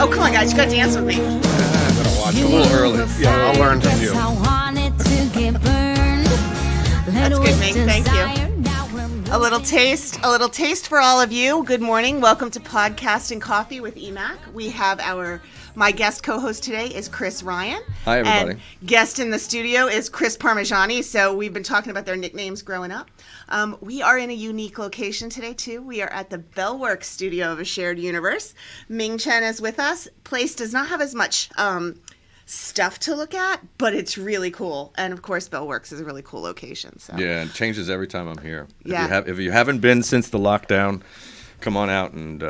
Oh, come on, guys. You got to dance with me. I gotta watch a little early. Yeah, I'll learn from you. That's good, Ming. Thank you. A little taste for all of you. Good morning. Welcome to Podcast and Coffee with EMAC. We have my guest co-host today is Chris Ryan. Hi, everybody. And guest in the studio is Chris Parmigiani. So we've been talking about their nicknames growing up. We are in a unique location today, too. We are at the Bellworks studio of A Shared Universe. Ming Chen is with us. Place does not have as much stuff to look at, but it's really cool. And of course, Bellworks is a really cool location. So. Yeah, it changes every time I'm here. Yeah. If you haven't been since the lockdown, come on out and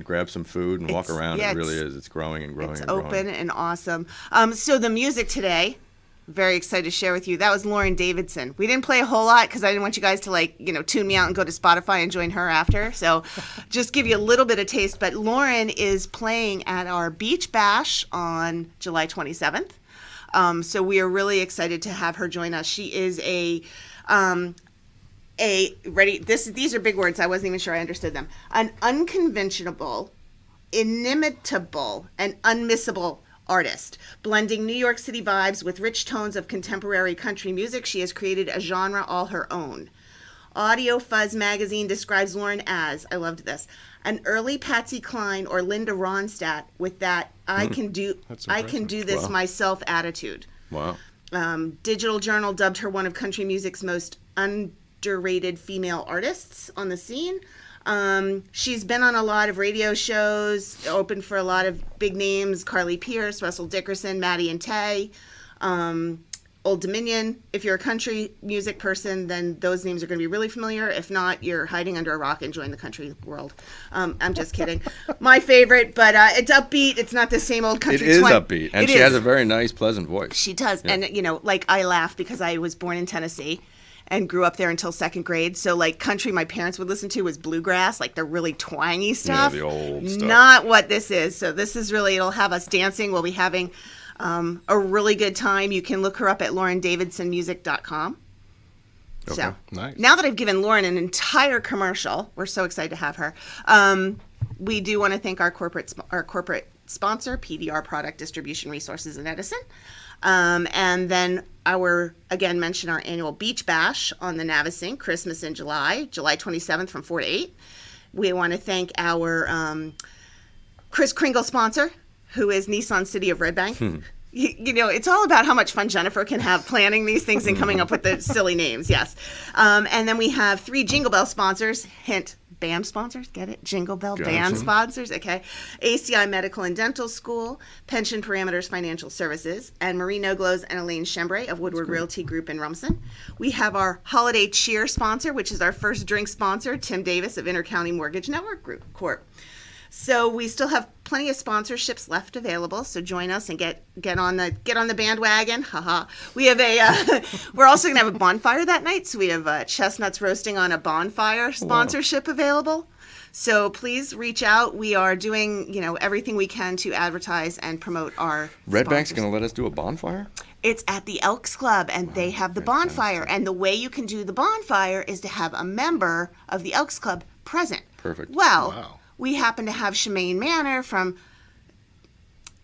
grab some food and walk around. Yeah, it really is. It's growing and growing. It's and growing. open and awesome. So the music today, very excited to share with you. That was Lauren Davidson. We didn't play a whole lot because I didn't want you guys to tune me out and go to Spotify and join her after. So just give you a little bit of taste. But Lauren is playing at our Beach Bash on July 27th. So we are really excited to have her join us. She is these are big words. I wasn't even sure I understood them. An unconventional, inimitable, and unmissable artist. Blending New York City vibes with rich tones of contemporary country music, she has created a genre all her own. Audio Fuzz magazine describes Lauren as, I loved this, an early Patsy Cline or Linda Ronstadt with that I can do this myself attitude. Wow. Digital Journal dubbed her one of country music's most underrated female artists on the scene. She's been on a lot of radio shows, opened for a lot of big names, Carly Pierce, Russell Dickerson, Maddie and Tay, Old Dominion. If you're a country music person, then those names are going to be really familiar. If not, you're hiding under a rock enjoying the country world. I'm just kidding. My favorite, but it's upbeat. It's not the same old country. It is upbeat, and she has a very nice, pleasant voice. She does, yeah. And I laugh because I was born in Tennessee and grew up there until second grade. So country my parents would listen to was bluegrass, the really twangy stuff. Yeah, the old stuff. Not what this is. So this is really, it'll have us dancing. We'll be having a really good time. You can look her up at laurendavidsonmusic.com. Okay, so nice. Now that I've given Lauren an entire commercial, we're so excited to have her. We do want to thank our corporate sponsor, PDR Product Distribution Resources in Edison. And then mention our annual Beach Bash on the Navasink, Christmas in July 27th from 4 to 8. We want to thank our Chris Kringle sponsor, who is Nissan City of Red Bank. It's all about how much fun Jennifer can have planning these things and coming up with the silly names, yes. And then we have 3 Jingle Bell sponsors, hint, band sponsors, get it? Jingle Bell band sponsors, okay. ACI Medical and Dental School, Pension Parameters Financial Services, and Marie Noglos and Elaine Chembray of Woodward Realty Group in Rumson. We have our Holiday Cheer sponsor, which is our first drink sponsor, Tim Davis of Intercounty Mortgage Network Group Corp. So we still have plenty of sponsorships left available. So join us and get on the bandwagon. Haha. We have we're also gonna have a bonfire that night. So we have chestnuts roasting on a bonfire sponsorship available. So please reach out. We are doing everything we can to advertise and promote our Red sponsors. Bank's gonna let us do a bonfire? It's at the Elks Club, and they have the bonfire. And the way you can do the bonfire is to have a member of the Elks Club present. Perfect. Well. Wow. We happen to have Shemaine Manor from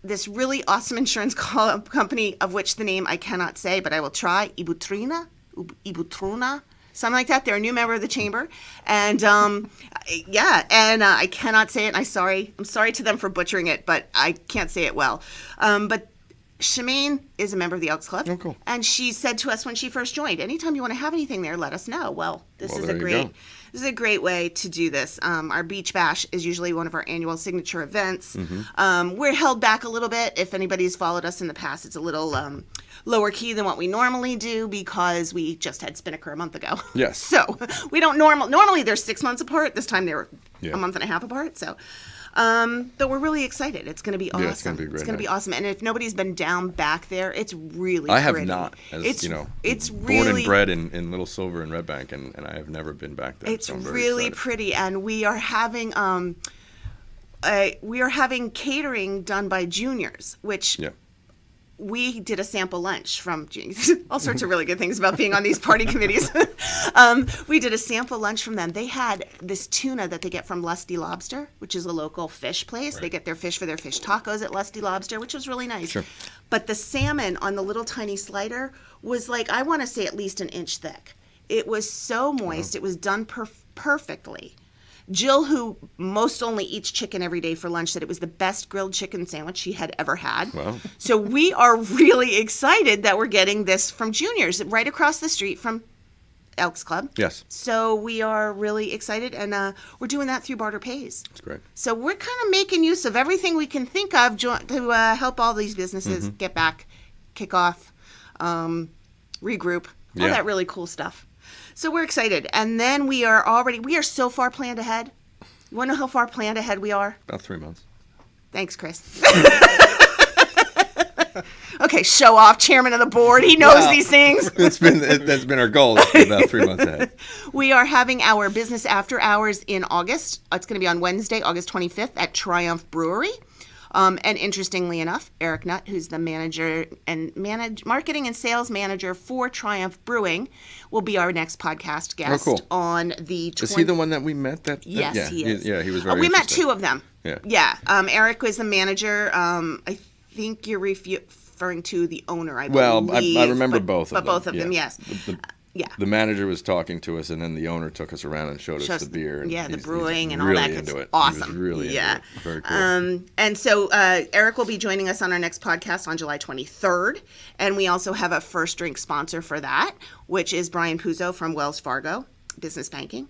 this really awesome insurance company, of which the name I cannot say, but I will try. Ibutruna, something like that. They're a new member of the chamber, and I cannot say it. And I'm sorry to them for butchering it, but I can't say it well. But Shemaine is a member of the Elks Club, oh, cool. And she said to us when she first joined, anytime you want to have anything there, let us know. Well, this is a great way to do this. Our Beach Bash is usually one of our annual signature events. Mm-hmm. We're held back a little bit. If anybody's followed us in the past, it's a little lower key than what we normally do because we just had Spinnaker a month ago. Yes. So we don't normally they're 6 months apart. This time they were a month and a half apart. So. But we're really excited. It's going to be awesome. Yeah, it's going to be great. It's going to be awesome. And if nobody's been down back there, it's really I have pretty. not. It's born really, and bred in Little Silver and Red Bank, and I have never been back there. It's so I'm very really excited. pretty. And we are having catering done by juniors, which we did a sample lunch from all sorts of really good things about being on these party committees. We did a sample lunch from them. They had this tuna that they get from Lusty Lobster, which is a local fish place. Right. They get their fish for their fish tacos at Lusty Lobster, which was really nice. Sure. But the salmon on the little tiny slider was like, I want to say at least an inch thick. It was so moist. It was done perfectly. Jill, who most only eats chicken every day for lunch, said it was the best grilled chicken sandwich she had ever had. Wow. So we are really excited that we're getting this from Junior's right across the street from Elks Club. Yes. So we are really excited, and we're doing that through Barter Pays. That's great. So we're kind of making use of everything we can think of to help all these businesses get back, kick off, regroup, all that really cool stuff. So we're excited. And then we are so far planned ahead. You want to know how far planned ahead we are? About 3 months. Thanks, Chris. Okay, show off, chairman of the board. He knows these things. That's been our goal. It's been about 3 months ahead. We are having our business after hours in August. It's going to be on Wednesday, August 25th at Triumph Brewery. And interestingly enough, Eric Nutt, who's the manager and marketing and sales manager for Triumph Brewing, will be our next podcast guest on the 20th. Is he the one that we met? Yes, he is. He was very We met interesting. 2 of them. Yeah. Eric was the manager. I think you're referring to the owner, I believe. Well, I remember both of them. But both of them, yes. The manager was talking to us, and then the owner took us around and showed us the beer. And the brewing and all really that. Into it. Awesome. He was really into it. Very cool. And so Eric will be joining us on our next podcast on July 23rd. And we also have a first drink sponsor for that, which is Brian Puzo from Wells Fargo Business Banking.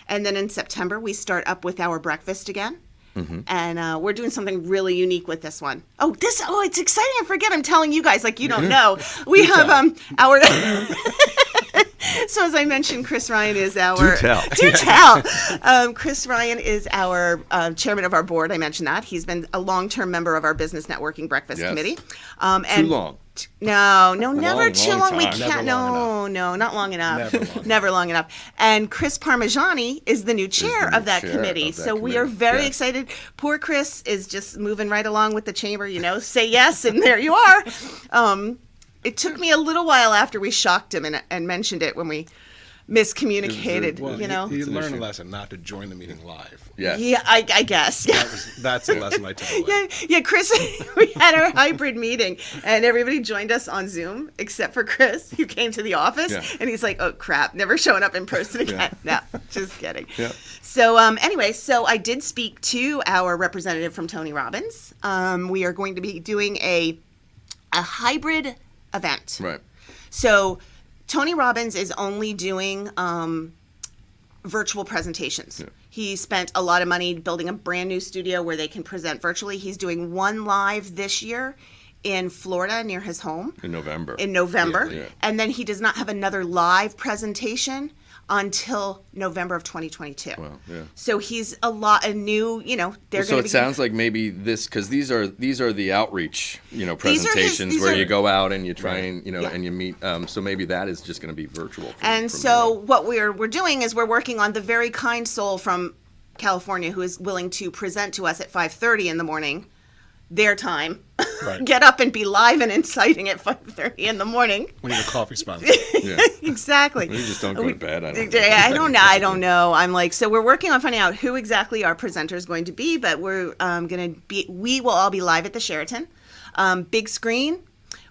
And then in September, we start up with our breakfast again. Mm-hmm. And we're doing something really unique with this one. It's exciting. I forget. I'm telling you guys like you don't know. We have our... So as I mentioned, Chris Ryan is our... Do tell. Chris Ryan is our chairman of our board. I mentioned that. He's been a long-term member of our business networking breakfast committee. Too long. No, never too long. We time. can't. No, not long enough. Never long enough. And Chris Parmigiani is the new chair of that committee. So we are very excited. Poor Chris is just moving right along with the chamber. Say yes, and there you are. It took me a little while after we shocked him and mentioned it when we miscommunicated. He learned a lesson not to join the meeting live. Yes. Yeah, I guess. Yeah. That's a lesson I took away. Yeah, Chris, we had our hybrid meeting, and everybody joined us on Zoom, except for Chris, who came to the office, and he's like, oh, crap, never showing up in person again. No, just kidding. Yeah. So anyway, I did speak to our representative from Tony Robbins. We are going to be doing a hybrid event. Right. So Tony Robbins is only doing virtual presentations. Yeah. He spent a lot of money building a brand new studio where they can present virtually. He's doing one live this year in Florida near his home. In November. Yeah. And then he does not have another live presentation until November of 2022. Wow, yeah. So he's a new, they're going to be... So it sounds like maybe this, because these are the outreach, presentations where you go out and you try and, and you meet. So maybe that is just going to be virtual. What we're doing is we're working on the very kind soul from California who is willing to present to us at 5:30 in the morning, their time. Right. Get up and be live and inciting at 5:30 in the morning. We need a coffee sponsor. Yeah. Exactly. We just don't go to bed. I don't know. I'm like, so we're working on finding out who exactly our presenter is going to be, but we will all be live at the Sheraton. Big screen.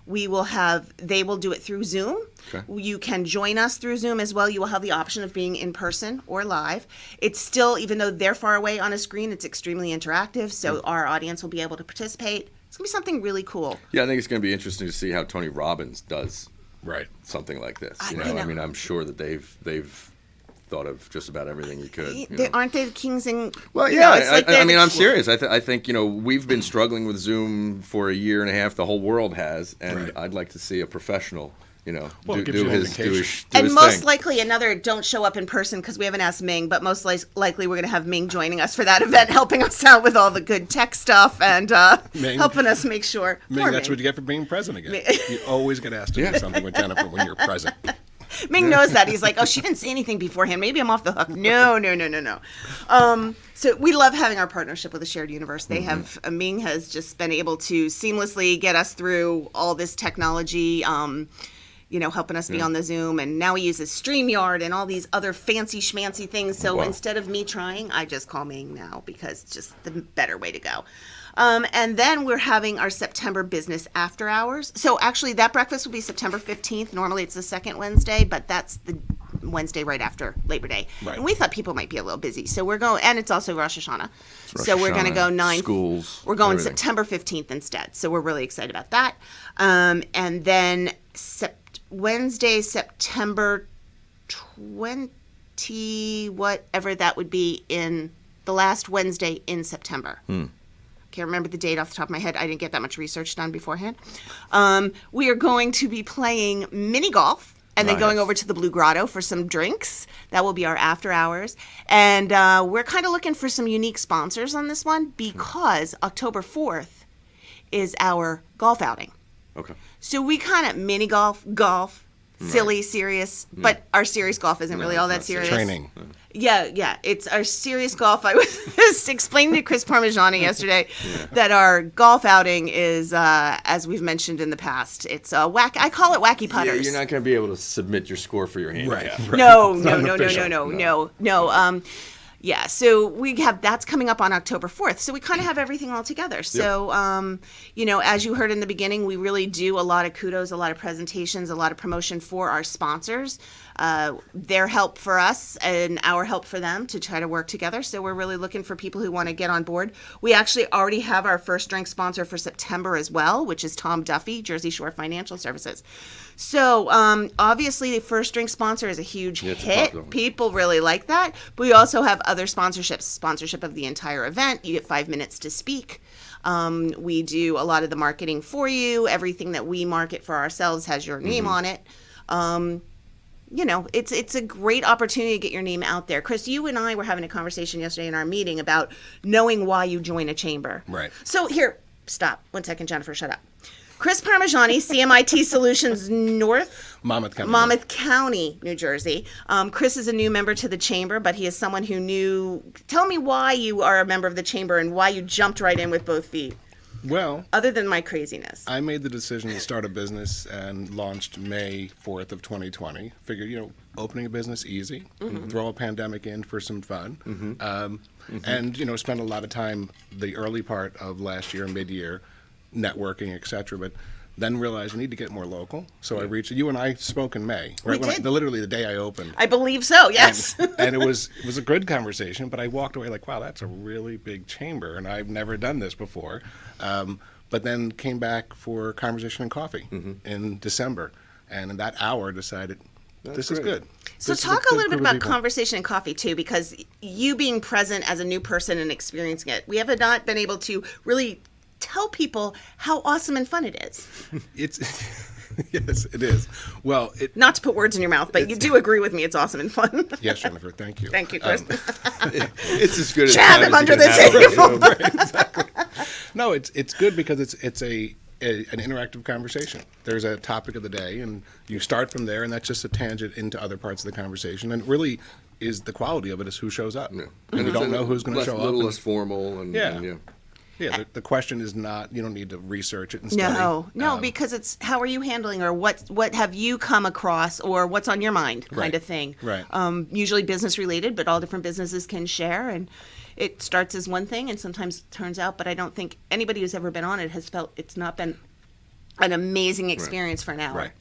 They will do it through Zoom. Okay. You can join us through Zoom as well. You will have the option of being in person or live. It's still, even though they're far away on a screen, it's extremely interactive, so our audience will be able to participate. It's going to be something really cool. Yeah, I think it's going to be interesting to see how Tony Robbins does something like this. I mean, I'm sure that they've thought of just about everything you could. Aren't they the kings and... Well, yeah, I'm serious. I think, we've been struggling with Zoom for a year and a half. The whole world has, and I'd like to see a professional... do his and most thing. Likely don't show up in person because we haven't asked Ming, but most likely we're going to have Ming joining us for that event, helping us out with all the good tech stuff and helping us make sure. Ming, that's what you get for being present again. You always get asked to do something with Jennifer when you're present. Ming knows that. He's like, oh, she didn't say anything beforehand. Maybe I'm off the hook. No. So we love having our partnership with the Shared Universe. They have, Ming has just been able to seamlessly get us through all this technology, helping us be on the Zoom. And now he uses StreamYard and all these other fancy schmancy things. So instead of me trying, I just call Ming now because it's just the better way to go. And then we're having our September business after hours. So actually that breakfast will be September 15th. Normally it's the second Wednesday, but that's the Wednesday right after Labor Day. Right. And we thought people might be a little busy. So we're going, and it's also Rosh Hashanah. So we're going to go 9 schools. We're going everything. September 15th instead. So we're really excited about that. And then Wednesday, September 20, whatever that would be, in the last Wednesday in September. Can't remember the date off the top of my head. I didn't get that much research done beforehand. We are going to be playing mini golf and then going over to the Blue Grotto for some drinks. That will be our after hours. And we're kind of looking for some unique sponsors on this one because October 4th is our golf outing. Okay. So we kind of mini golf, silly, serious, but our serious golf isn't really all that serious. Training. Yeah. It's our serious golf. I was explaining to Chris Parmigiani yesterday that our golf outing is, as we've mentioned in the past, it's a I call it wacky putters. Yeah, you're not going to be able to submit your score for your handicap. Right. No. Yeah, so that's coming up on October 4th. So we kind of have everything all together. So, as you heard in the beginning, we really do a lot of kudos, a lot of presentations, a lot of promotion for our sponsors. Their help for us and our help for them to try to work together. So we're really looking for people who want to get on board. We actually already have our first drink sponsor for September as well, which is Tom Duffy, Jersey Shore Financial Services. So obviously the first drink sponsor is a huge hit. People really like that. But we also have other sponsorships, sponsorship of the entire event. You get 5 minutes to speak. We do a lot of the marketing for you. Everything that we market for ourselves has your name on it. It's a great opportunity to get your name out there. Chris, you and I were having a conversation yesterday in our meeting about knowing why you join a chamber. Right. So here, stop. 1 second, Jennifer, shut up. Chris Parmigiani, CMIT Solutions North, Monmouth County, New Jersey. Chris is a new member to the chamber, but he is someone who knew. Tell me why you are a member of the chamber and why you jumped right in with both feet. Well, other than my craziness, I made the decision to start a business and launched May 4th of 2020. Figured, opening a business easy, throw a pandemic in for some fun, and spend a lot of time the early part of last year, mid-year, networking, etc. But then realized I need to get more local. So I reached you and I spoke in May, right? Literally the day I opened. I believe so. Yes. And it was a good conversation, but I walked away like, wow, that's a really big chamber, and I've never done this before. But then came back for Conversation and Coffee in December, and in that hour decided this is good. So talk a little bit about Conversation and Coffee too, because you being present as a new person and experiencing it, we have not been able to really tell people how awesome and fun it is. Yes, it is. Well, not to put words in your mouth, but you do agree with me. It's awesome and fun. Yes, Jennifer. Thank you. Thank you, Chris. It's as good as jab him under the table. Right, exactly. No, it's good because it's an interactive conversation. There's a topic of the day, and you start from there, and that's just a tangent into other parts of the conversation. And really, is the quality of it is who shows up. Yeah. And you don't know who's going to show up. A little less formal. Yeah, the question is not, you don't need to research it and study. No, because it's how are you handling, or what have you come across, or what's on your mind kind of thing. Right. Usually business related, but all different businesses can share, and it starts as one thing and sometimes turns out, but I don't think anybody who's ever been on it has felt it's not been an amazing experience for an hour. Right.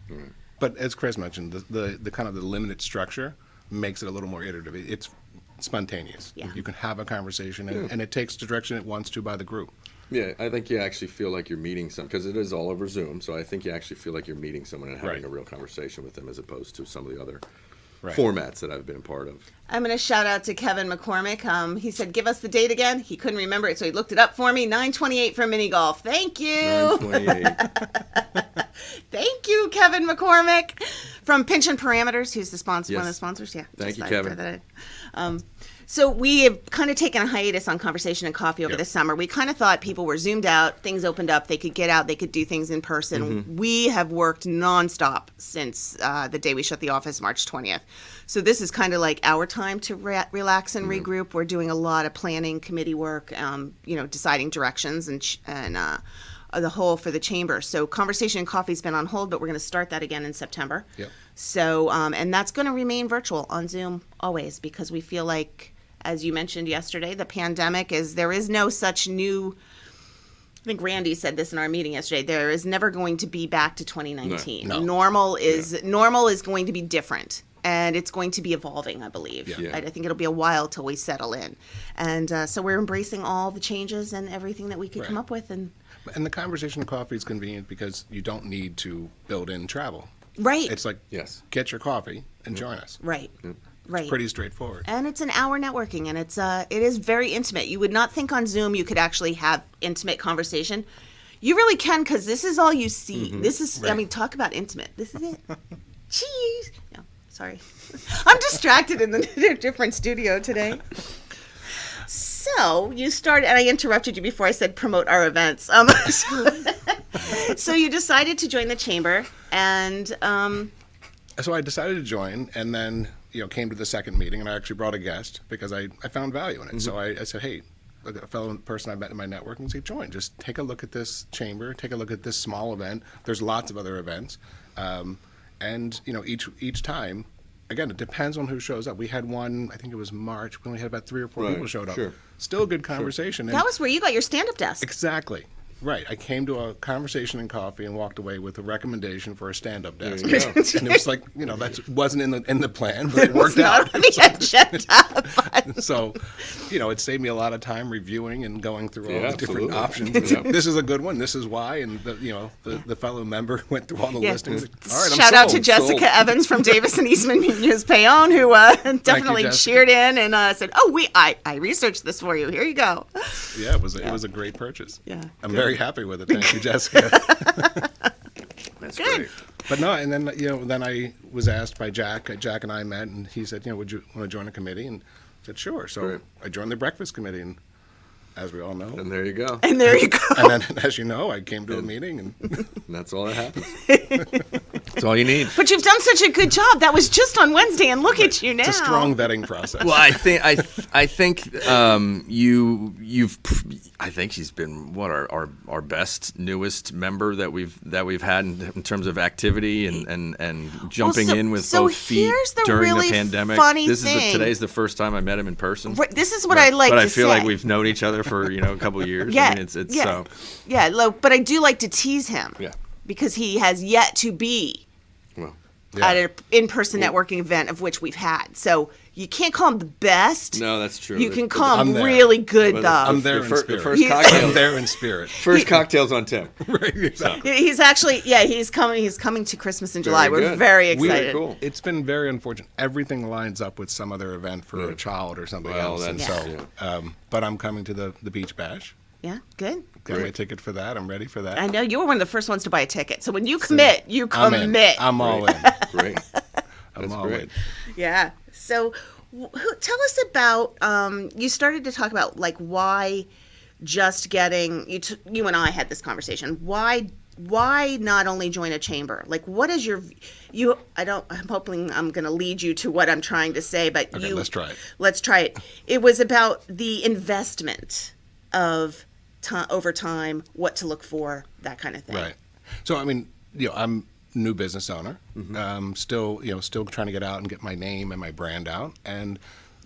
But as Chris mentioned, the kind of the limited structure makes it a little more iterative. It's spontaneous. Yeah. You can have a conversation, and it takes the direction it wants to by the group. Yeah, I think you actually feel like you're meeting someone, because it is all over Zoom, so I think you actually feel like you're meeting someone and having a real conversation with them as opposed to some of the other formats that I've been a part of. I'm going to shout out to Kevin McCormick. He said, give us the date again. He couldn't remember it, so he looked it up for me. 9/28 for mini golf. Thank you. 9/28. Thank you, Kevin McCormick. From Pinch and Parameters, who's the sponsor, one of the Yes. sponsors. Yeah. Thank just you, thought I'd Kevin. throw that in. So we have kind of taken a hiatus on Conversation and Coffee over the summer. We kind of thought people were zoomed out, things opened up, they could get out, they could do things in person. Mm-hmm. We have worked nonstop since the day we shut the office, March 20th. So this is kind of like our time to relax and Mm-hmm. regroup. We're doing a lot of planning, committee work, deciding directions and the whole for the chamber. So Conversation and Coffee's been on hold, but we're going to start that again in September. Yep. So, and that's going to remain virtual on Zoom always, because we feel like, as you mentioned yesterday, the pandemic there is no such new, I think Randy said this in our meeting yesterday, there is never going to be back to 2019. No. Normal is going to be different. And it's going to be evolving, I believe. Yeah. I think it'll be a while till we settle in. And so we're embracing all the changes and everything that we could come Right. up with. And the Conversation Coffee is convenient because you don't need to build in travel. right, It's like, Yes. get your coffee and join us. right, right. Pretty straightforward. And it's an hour networking, and it is very intimate. You would not think on Zoom you could actually have intimate conversation. You really can, because this is all you see. This is, I Right. mean, talk about intimate. This is it. Cheese. No, sorry. I'm distracted in the different studio today. So you started, and I interrupted you before I said promote our events. So you decided to join the chamber, and So I decided to join, and then came to the second meeting, and I actually brought a guest because I found value in it. So I said, hey, a fellow person I met in my network, and say, join. Just take a look at this chamber. Take a look at this small event. There's lots of other events, and each time. Again, it depends on who shows up. We had one, I think it was March. We only had about 3 or 4 Right, people showed up. sure. Still a good conversation. And that was where you got your stand-up desk. exactly. Right. I came to a Conversation and Coffee and walked away with a recommendation for a stand-up desk. There you go. And it was like, that wasn't in the plan, but it worked out. Not on the agenda, but So, it saved me a lot of time reviewing and going through all Yeah, the different absolutely. options. Yeah. This is a good one. This is why. And the fellow member went through all the Yeah. listings. All right, I'm shout out to sold. Jessica sold. Evans from Davis and Eastman Munoz Payon, who definitely Jessica. cheered in and said, "Oh, I researched this for you. Here you go." Yeah, it was a great purchase. Yeah. I'm very happy with it. Thank you, Jessica. That's Good. great. But no, and then then I was asked by Jack. Jack and I met, and he said, would you want to join a committee? And I said, sure. So Great. I joined the breakfast committee, and as we all know, And there you go. And there you go. and then as you know, I came to a meeting, and And that's all that happens. That's all you need. But you've done such a good job. That was just on Wednesday, and look at you now. it's a strong vetting process. Well, I think I think she's been our best newest member that we've had in terms of activity and jumping in with both feet here's the during really the pandemic. funny thing. Today's the first time I met him in person. Right, this is what I like but to I feel say. like we've known each other for a couple of years. Yeah, I mean, it's yeah, so yeah. But I do like to tease him. Yeah. Because he has yet to be well. Yeah. at an in-person networking event of which we've had. So you can't call him the best. No, that's true. You can call him I'm there. really good, But though. I'm there the in fir- spirit. the first He- cocktail. I'm there in spirit. First cocktails on Tim. Right, exactly. He's actually, he's coming. He's coming to Christmas in July. We're good. very We- excited. Cool. It's been very unfortunate. Everything lines up with some other event for a child or something Well, else, and that's- so. yeah. But I'm coming to the beach bash. Yeah, good. Got my Great. ticket for that. I'm ready for that. I know you were one of the first ones to buy a ticket. So when you commit, you I'm in. commit. I'm all in. Great. I'm That's all great. in. Yeah. So tell us about. You started to talk about like why just getting you and I had this conversation. Why not only join a chamber? Like, what is your I'm hoping I'm going to lead you to what I'm trying to say, but Okay, let's try it. Let's try it. It was about the investment of over time, what to look for, that kind of thing. Right. So I mean, I'm a new business owner. Still trying to get out and get my name and my brand out, and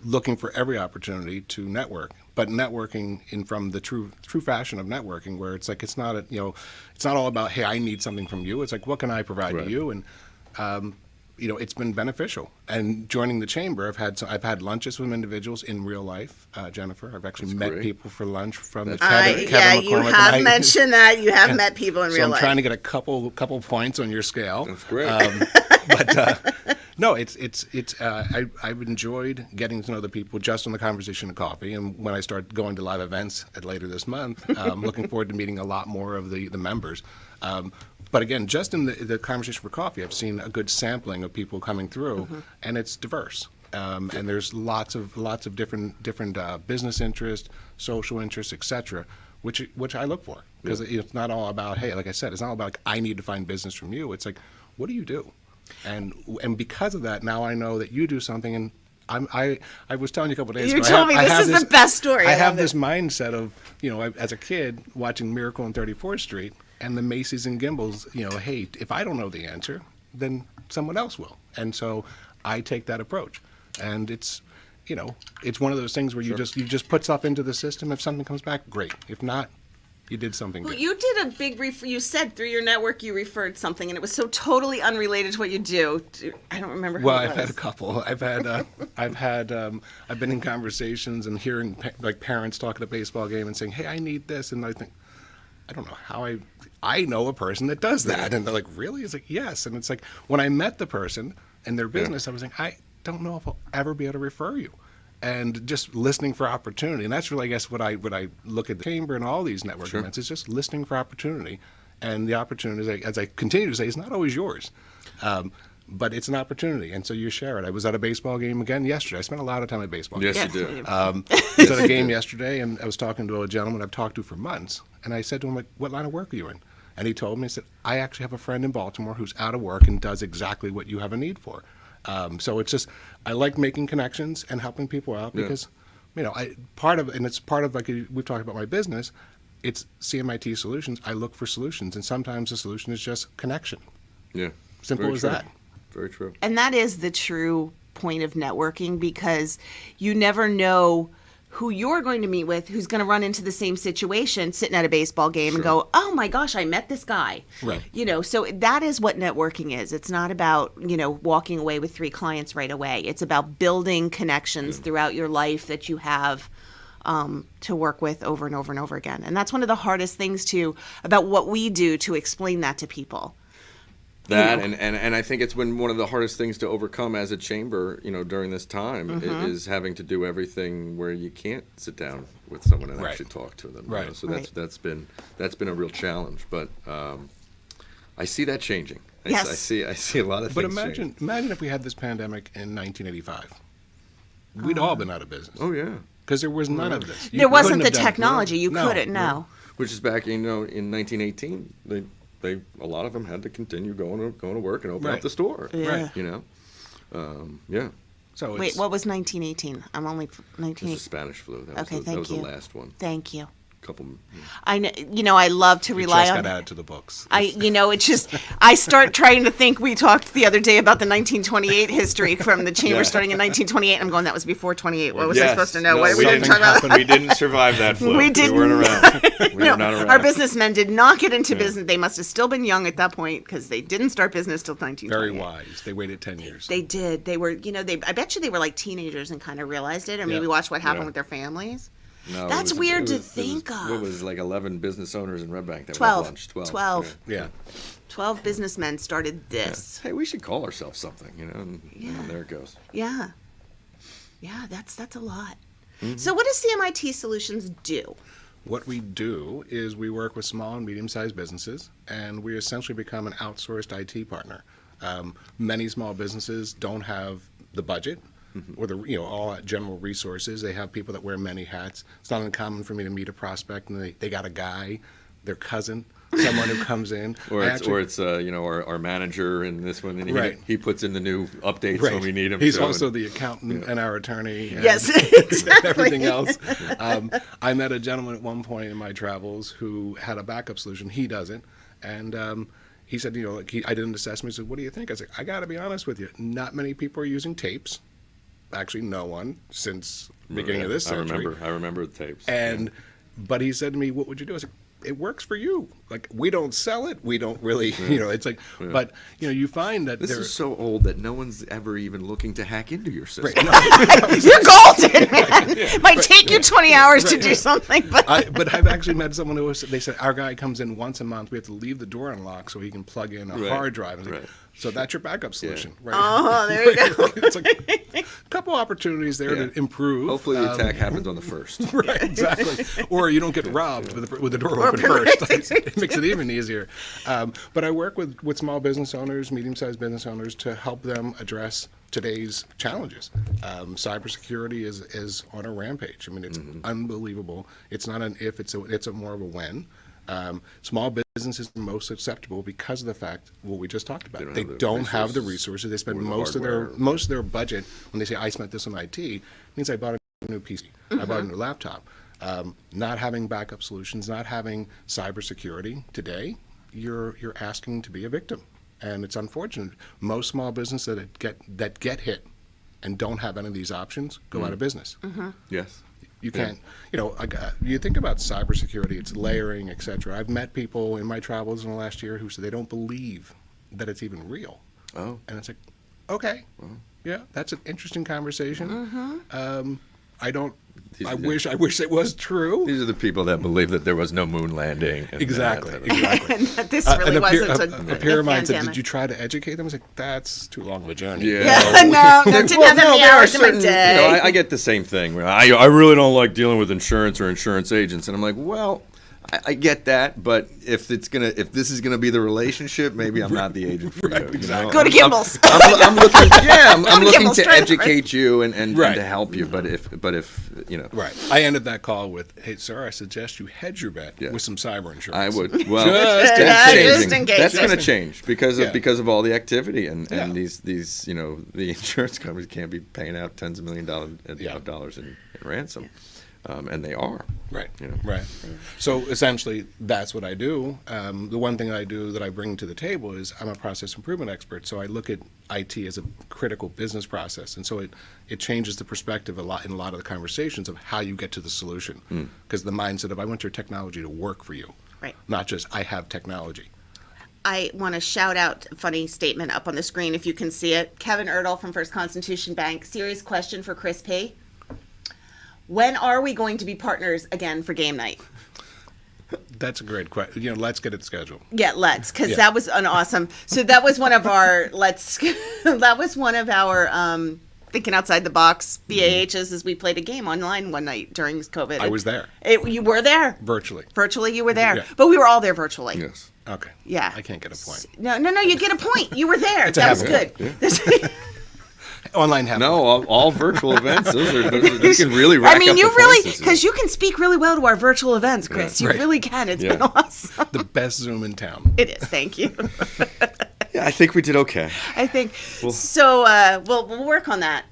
looking for every opportunity to network. But networking from the true fashion of networking, where it's like it's not all about, hey, I need something from you. It's like, what can I provide Right. to you? And it's been beneficial. And joining the chamber, I've had lunches with individuals in real life. Jennifer, I've actually met great. people for lunch from the Yeah, Kevin you McCormick and have I- mentioned that. You have met people in so real I'm life. trying to get a couple points on your scale. That's great. But no, I've enjoyed getting to know the people just on the Conversation and Coffee, and when I start going to live events later this month, I'm looking forward to meeting a lot more of the members. But again, just in the conversation for coffee, I've seen a good sampling of people coming through, and it's diverse. And there's lots of different business interests, social interests, etc., which I look for, because it's not all about, hey, like I said, it's not all about like, I need to find business from you. It's like, what do you do? And because of that, now I know that you do something, and I was telling you a couple of days You ago. told me this is the best story. I I have love this it. mindset of, as a kid watching Miracle on 34th Street and the Macy's and Gimbals, hey, if I don't know the answer, then someone else will. And so I take that approach. And it's one of those things where you just put stuff into the system. If something comes back, great. If not, you did something Well, good. you did a big you said through your network you referred something, and it was so totally unrelated to what you do. I don't remember who Well, it was. I've had a couple. I've been in conversations and hearing like parents talk at a baseball game and saying, "Hey, I need this," and I think, I don't know how I know a person that does that, and they're like, "Really?" It's like, "Yes," and it's like when I met the person and their business, I was like, I don't know if I'll ever be able to refer you. And just listening for opportunity, and that's really, I guess, what I look at the chamber and all these network events is just listening for opportunity, and the opportunity, as I continue to say, is not always yours, but it's an opportunity, and so you share it. I was at a baseball game again yesterday. I spent a lot of time at baseball games. Yes, you do. I was at a game yesterday, and I was talking to a gentleman I've talked to for months, and I said to him, like, "What line of work are you in?" And he told me, he said, "I actually have a friend in Baltimore who's out of work and does exactly what you have a need for." So it's just, I like making connections and helping people out because, it's part of like we've talked about my business, it's CMIT Solutions. I look for solutions, and sometimes the solution is just connection. Yeah. Simple Very as true. that. Very true. And that is the true point of networking, because you never know who you're going to meet with, who's going to run into the same situation sitting at a baseball game and go, "Oh my gosh, I met this guy." Right. So that is what networking is. It's not about, walking away with 3 clients right away. It's about building connections throughout your life that you have to work with over and over and over again. And that's one of the hardest things about what we do, to explain that to people. That and I think it's been one of the hardest things to overcome as a chamber, during this time, is having to do everything where you can't sit down with someone and actually talk to them. Right. So that's been a real challenge. But I see that changing. Yes. I see a lot of But things changing. imagine if we had this pandemic in 1985. We'd all been out of business. Oh yeah. Because there was none of this. You There wasn't couldn't the have done it. technology. You No, couldn't, no. Which is back, in 1918. They a lot of them had to continue going to work and open up Right. the store. Yeah. Yeah. So Wait, it's, what was 1918? I'm only It was 19. the Spanish flu. That Okay, was thank that was you. the last one. Thank you. Couple. I know, I love to it rely just on. got added to the books. It's just, I start trying to think. We talked the other day about the 1928 history from the chamber Yeah. starting in 1928. I'm going, that was before 28. What was I Yes. supposed to know? No, What we we didn't didn't talk about? We didn't survive that flu. We did weren't around. We No, were not around. our businessmen did not get into business. They must have still been young at that point, because they didn't start business till 1928. Very wise. They waited 10 years. They did. They were, I bet you they were like teenagers and kind of realized it, or maybe watched what happened Yeah. with their families. No, That's it was- weird it to was- think it was, of. What was like 11 business owners in Red Bank that 12. went lunch? 12. Yeah. 12 businessmen started this. Hey, we should call ourselves something, and there it goes. Yeah. Yeah, that's a lot. Mm-hmm. So what does CMIT Solutions do? What we do is we work with small and medium-sized businesses, and we essentially become an outsourced IT partner. Many small businesses don't have the budget or the all general resources. They have people that wear many hats. It's not uncommon for me to meet a prospect and they got a guy, their cousin, someone who comes in. Or it's our manager in this one, and Right. he puts in the new updates Right. when we need him. He's to, also and- the accountant and our attorney. And Yes, exactly. everything else. I met a gentleman at one point in my travels who had a backup solution. He doesn't. And he said, I did an assessment. He said, "What do you think?" I said, "I got to be honest with you. Not many people are using tapes. Actually, no one since the beginning of this century." I remember the tapes. But he said to me, "What would you do?" I said, "It works for you. Like, we don't sell it. We don't really, it's like, but, you find that This there is so old that no one's ever even looking to hack into your system. You're golden, man. Might take you 20 hours to do something, but but I've actually met someone they said, our guy comes in once a month. We have to leave the door unlocked so he can plug in a Right, hard drive. I was like, right. So that's your backup solution, right? Oh, there you go. It's like a couple opportunities there to improve. Hopefully the attack happens on the first. Right, exactly. Or you don't get robbed with the door open first. It makes it even easier. But I work with small business owners, medium-sized business owners, to help them address today's challenges. Cybersecurity is on a rampage. I mean, it's unbelievable. It's not an if, it's a more of a when. Small businesses are most susceptible because of the fact what we just talked about. They don't have the resources. They spend most of their budget when they say I spent this on IT. It means I bought a new PC, I bought a new laptop. Not having backup solutions, not having cybersecurity today, you're asking to be a victim, and it's unfortunate. Most small businesses that get hit and don't have any of these options go out of business. Yes. You can't, you think about cybersecurity, it's layering, et cetera. I've met people in my travels in the last year who say they don't believe that it's even real. Oh. And it's like, okay, yeah, that's an interesting conversation. I wish it was true. These are the people that believe that there was no moon landing. Exactly. And that this really wasn't a peer of mine said, pandemic. "Did you try to educate them?" I was like, "That's too long of a journey." No, didn't have that many hours in my day. I get the same thing. I really don't like dealing with insurance or insurance agents, and I'm like, well, I get that, but if this is gonna be the relationship, maybe I'm not the agent for you. Exactly. Go to Gimbel's. I'm looking. Yeah, I'm looking Gimbel's, to try it educate you and Right. to help you. But if Right. I ended that call with, "Hey, sir, I suggest you hedge your bet with some cyber insurance." I would. Well, Just that's in changing. case. That's going to change because of all the activity and Yeah. these the insurance companies can't be paying out tens of millions of dollars in ransom, and they are. Right. You know. Right. So essentially, that's what I do. The one thing I do that I bring to the table is I'm a process improvement expert. So I look at IT as a critical business process, and so it changes the perspective in a lot of the conversations of how you get to the solution. Because the mindset of I want your technology to work for you, Right. not just I have technology. I want to shout out a funny statement up on the screen if you can see it. Kevin Erdahl from First Constitution Bank. Serious question for Chris P. When are we going to be partners again for game night? That's a great question. Let's get it scheduled. Yeah, let's, because that was an awesome. So that was one of our that was one of our thinking outside the box BAHs as we played a game online one night during COVID. I was there. You were there Virtually. Virtually, you were there, Yeah. but we were all there virtually. Yes. Okay. Yeah. I can't get a point. No, you get a point. You were there. It's a That was habit. good. Online have No, all virtual events. You can really rack I mean, up you the really, points this year. because you can speak really well to our virtual events, Chris. You Right. really can. It's Yeah. been awesome. the best Zoom in town. It is. Thank you. Yeah, I think we did okay. I think so. We'll work on that.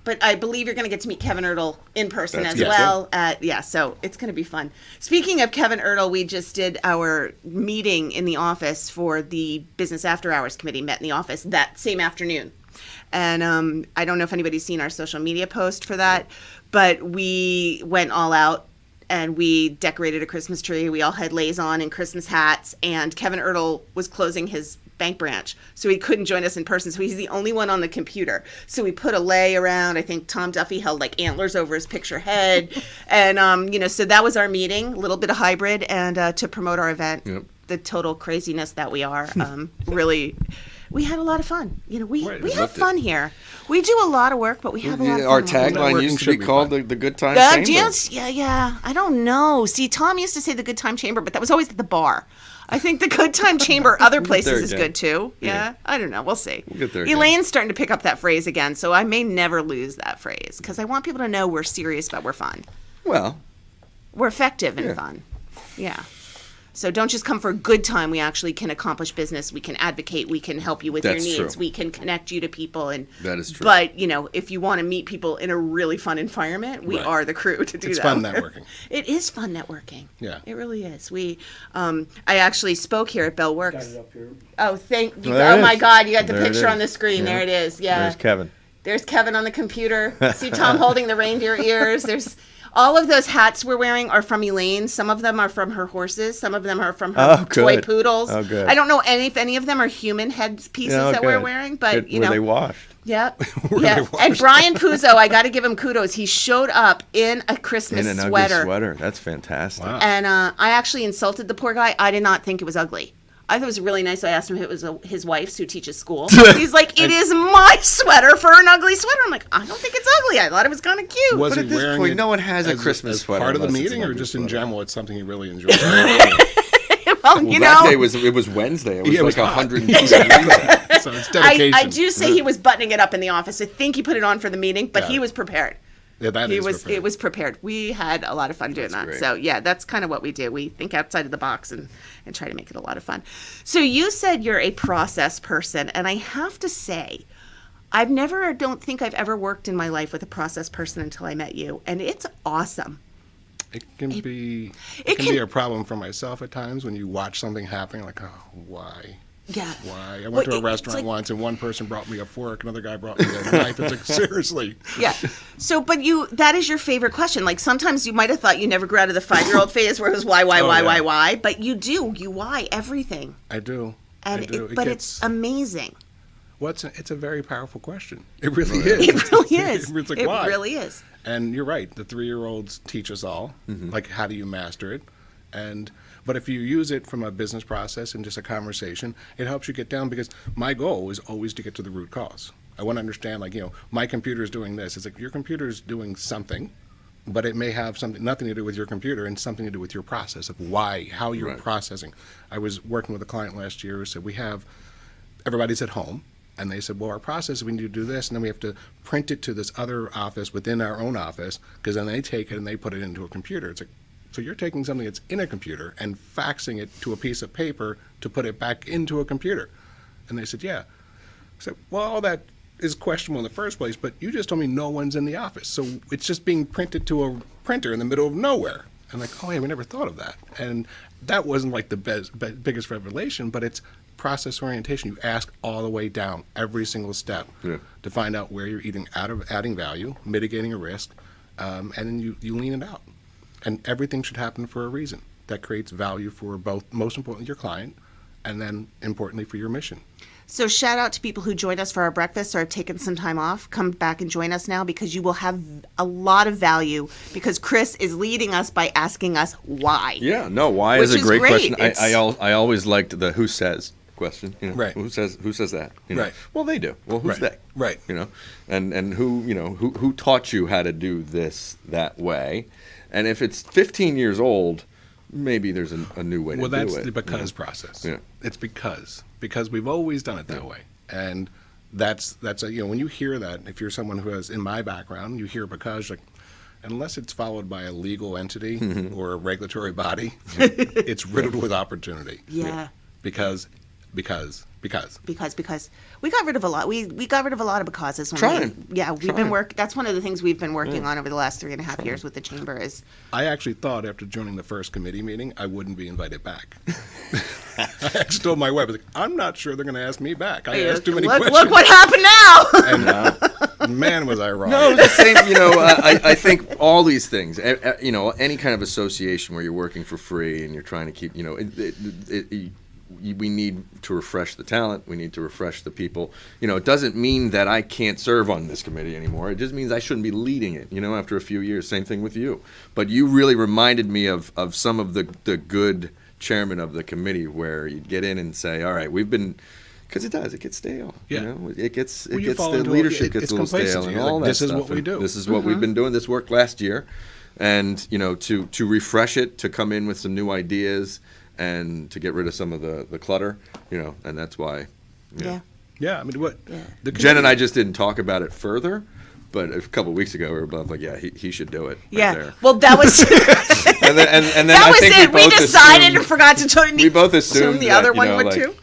But I believe you're going to get to meet Kevin Erdahl in person That's as good. well. So it's going to be fun. Speaking of Kevin Erdahl, we just did our meeting in the office for the Business After Hours Committee. Met in the office that same afternoon. And I don't know if anybody's seen our social media post for that, but we went all out and we decorated a Christmas tree. We all had leis on and Christmas hats, and Kevin Erdahl was closing his bank branch, so he couldn't join us in person. So he's the only one on the computer. So we put a lei around. I think Tom Duffy held like antlers over his picture head, and so that was our meeting, a little bit of hybrid, and to promote our event. Yep. The total craziness that we are, really. We had a lot of fun. We have fun here. We do a lot of work, but we have a lot of fun. Our when we do it. tagline Networking used to should be be called fun. the Good Time Chamber. Yes, yeah. I don't know. See, Tom used to say the Good Time Chamber, but that was always at the bar. I think the Good Time Chamber other places there is again. good too. Yeah. Yeah. I don't know. We'll see. We'll get there again. Elaine's starting to pick up that phrase again, so I may never lose that phrase because I want people to know we're serious, but we're fun. Well, We're effective and fun. Yeah. So don't just come for a good time. We actually can accomplish business. We can advocate. We can help you with That's your needs. true. We can connect you to people. And That is true. But if you want to meet people in a really fun environment, we Right. are the crew to do It's that. fun networking. It is fun networking. Yeah. It really is. I actually spoke here at Bell Works. Got it up here. Oh, thank you. There it Oh my is. God, you got the There it picture is. on the screen. Yeah. There it is. Yeah. there's Kevin. There's Kevin on the computer. See Tom holding the reindeer ears. There's all of those hats we're wearing are from Elaine. Some of them are from her horses. Some of them are from her Oh, toy good. poodles. Oh, good. I don't know if any of them are human head pieces that we're wearing, but Were they washed? yeah, Were yeah. they And washed? Brian Puzo, I got to give him kudos. He showed up in a Christmas In an sweater. ugly sweater. That's fantastic. Wow. And I actually insulted the poor guy. I did not think it was ugly. I thought it was really nice. I asked him if it was his wife's who teaches school. He's like, it is my sweater for an ugly sweater. I'm like, I don't think it's ugly. I thought it was kind of cute. Was But he at this wearing point, it no one has a as Christmas sweater part of the unless it's meeting, an or ugly just in sweater. general, it's something he really enjoys? Well, Well, you that know, day it was Wednesday. It was Yeah, it like was hot. 102 degrees out. So it's dedication. I do say he was buttoning it up in the office. I think he put it on for the meeting, but he Yeah. was prepared. Yeah, that He is was. prepared. It was prepared. We had a lot of fun doing That's that. great. So yeah, that's kind of what we do. We think outside of the box and try to make it a lot of fun. So you said you're a process person, and I have to say, don't think I've ever worked in my life with a process person until I met you, and it's awesome. It can be it can be can- a problem for myself at times when you watch something happening, like, oh, why? Yeah. Why? I Well, went to a it's restaurant like- once, and one person brought me a fork, another guy brought me a knife. It's like, seriously. Yeah. So, but that is your favorite question. Like sometimes you might have thought you never grew out of the 5-year-old phase where it was why, yeah. why, but you do. You why everything. I do. And I do. but it's amazing. Well, it's a very powerful question. It really is. It really is. It's like, It why? really is. And you're right. The 3-year-olds teach us all. Mm-hmm. Like, how do you master it? But if you use it from a business process and just a conversation, it helps you get down, because my goal is always to get to the root cause. I want to understand, like, my computer is doing this. It's like your computer is doing something, but it may have nothing to do with your computer and something to do with your process of how you're Right. processing. I was working with a client last year who said, everybody's at home. And they said, well, our process is we need to do this, and then we have to print it to this other office within our own office, because then they take it and they put it into a computer. It's like, so you're taking something that's in a computer and faxing it to a piece of paper to put it back into a computer. And they said, yeah. I said, well, all that is questionable in the first place, but you just told me no one's in the office. So it's just being printed to a printer in the middle of nowhere. And like, oh, yeah, we never thought of that. And that wasn't like the biggest revelation, but it's process orientation. You ask all the way down, every single step, to find out where you're adding value, mitigating a risk, and then you lean it out. And everything should happen for a reason that creates value for both, most importantly, your client, and then importantly for your mission. So shout out to people who joined us for our breakfast or have taken some time off. Come back and join us now, because you will have a lot of value, because Chris is leading us by asking us why. Yeah, no, why Which is a is great great. question. I always liked the who says question. Right. Who says that? Right. Well, they do. Well, who's Right. they? Right. And who taught you how to do this that way? And if it's 15 years old, maybe there's a new way to do it. Well, that's the because process. Yeah. It's because we've always done it that way. And that's when you hear that, if you're someone who has, in my background, you hear because, like, unless it's followed by a legal entity or a regulatory body, it's riddled with opportunity. Yeah. Because We got rid of a lot. We got rid of a lot of becauses. We've been that's one of the things we've been working on over the last 3.5 years with the chamber is. I actually thought after joining the first committee meeting, I wouldn't be invited back. I actually told my wife, I was like, I'm not sure they're going to ask me back. I asked too many questions. Look what happened now. And man, was I wrong. No, it's the same. I think all these things. Any kind of association where you're working for free and you're trying to keep. We need to refresh the talent. We need to refresh the people. It doesn't mean that I can't serve on this committee anymore. It just means I shouldn't be leading it, after a few years. Same thing with you. But you really reminded me of some of the good chairman of the committee where you'd get in and say, all right, we've been, because it gets stale. Yeah. It gets Well, you gets fall the into leadership it's gets a little stale complacency. and You're all like, that this is stuff. what we And do. This is what we've been doing. This worked last year. And, to refresh it, to come in with some new ideas, and to get rid of some of the clutter, and that's why. Yeah. Yeah, I mean, what? Yeah. The Jen and committee- I just didn't talk about it further, but a couple of weeks ago we were both like, yeah, he should do it. Right Yeah. there. Well, that was And then that I was think it. We both decided assumed- and forgot to tell you. We both assumed the that, other one would like, too.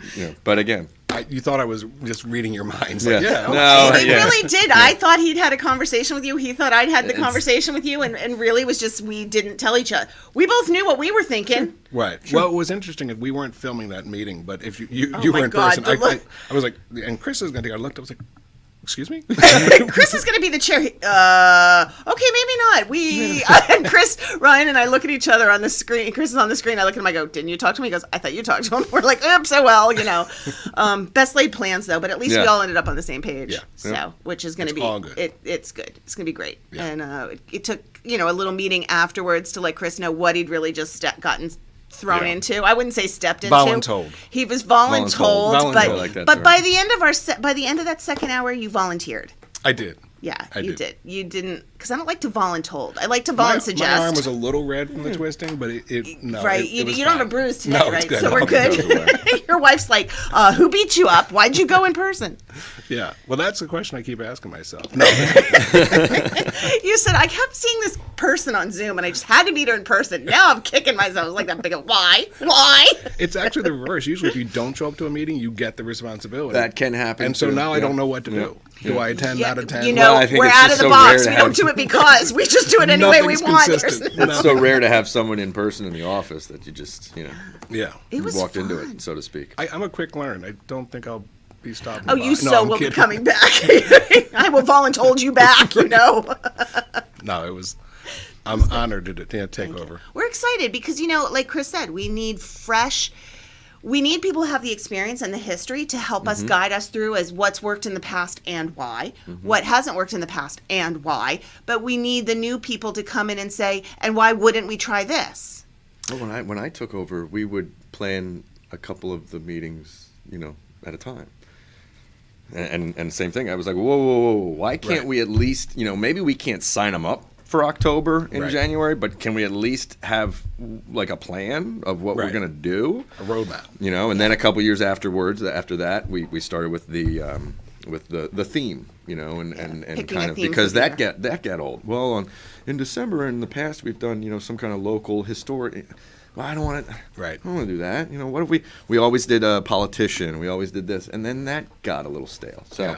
But again, you thought I was just reading your minds. Yeah. Like, yeah. No, okay. He yeah. really did. I thought he'd had a conversation with you. He thought I'd had the conversation with you, and really was just we didn't tell each other. We both knew what we were thinking. Right. Well, it was interesting if we weren't filming that meeting, but if you Oh my were in God, person, the look. I was like, and Chris is going to. I looked. I was like, excuse me. Chris is going to be the chair. Okay, maybe not. We and Chris, Ryan, and I look at each other on the screen. Chris is on the screen. I look at him. I go, "Didn't you talk to me?" He goes, "I thought you talked to him." We're like, "Oops, so well, Best laid plans though, but at least we Yeah. all ended up on the same page. Yeah. So, Yeah. which is going to It's be all good. It's good. It's going to be great. Yeah. And it took a little meeting afterwards to let Chris know what he'd really just gotten thrown Yeah. into. I wouldn't say stepped into. Voluntold. He was voluntold, Voluntold. but I like that but term. by the end of by the end of that second hour, you volunteered. I did. Yeah, I you did. did. You didn't, because I don't like to voluntold. I like to My suggest. arm was a little red from the twisting, but no. Right, it you was don't have a fine. bruise today, No, right? it's good. So we're No, good. it goes Your wife's like, who beat you up? Why'd you go in person? Yeah. Well, that's the question I keep asking myself. No, You said, I kept seeing this person on Zoom and I just had to meet her in person. Now I'm kicking myself. It's like that big of, why? Why? it's actually the reverse. Usually, if you don't show up to a meeting, you get the responsibility. That can happen. And so too. now I Yeah. don't know what to do. Do I attend out of 10? You know, Well, I think we're it's out just of the so rare box. to We don't have- do it because. We just do it any way we Nothing's want. consistent. There's- It's so rare to have someone in person in the office that you just, Yeah. It was walked into fun. it, so to speak. I'm a quick learner. I don't think I'll be stopping. Oh, by. you No, so I'm will be kidding. coming back. I will voluntold you back, No, it was. I'm honored to take over. We're excited because, like Chris said, we need people who have the experience and the history to help us guide us through as what's worked in the past and why, what hasn't worked in the past and why. But we need the new people to come in and say, and why wouldn't we try this? Well, when I took over, we would plan a couple of the meetings, at a time. And same thing. I was like, whoa, why can't Right. we at least, maybe we can't sign them up for October in Right. January, but can we at least have like a plan of what we're Right. going to do? A roadmap. And then a couple years after that, we started with the theme, and Picking kind a of theme because for that the year. got old. Well, in December in the past we've done some kind of local historic. Well, I don't want to. Right. I don't want to do that. What if we always did a politician? We always did this, and then that got a little stale. So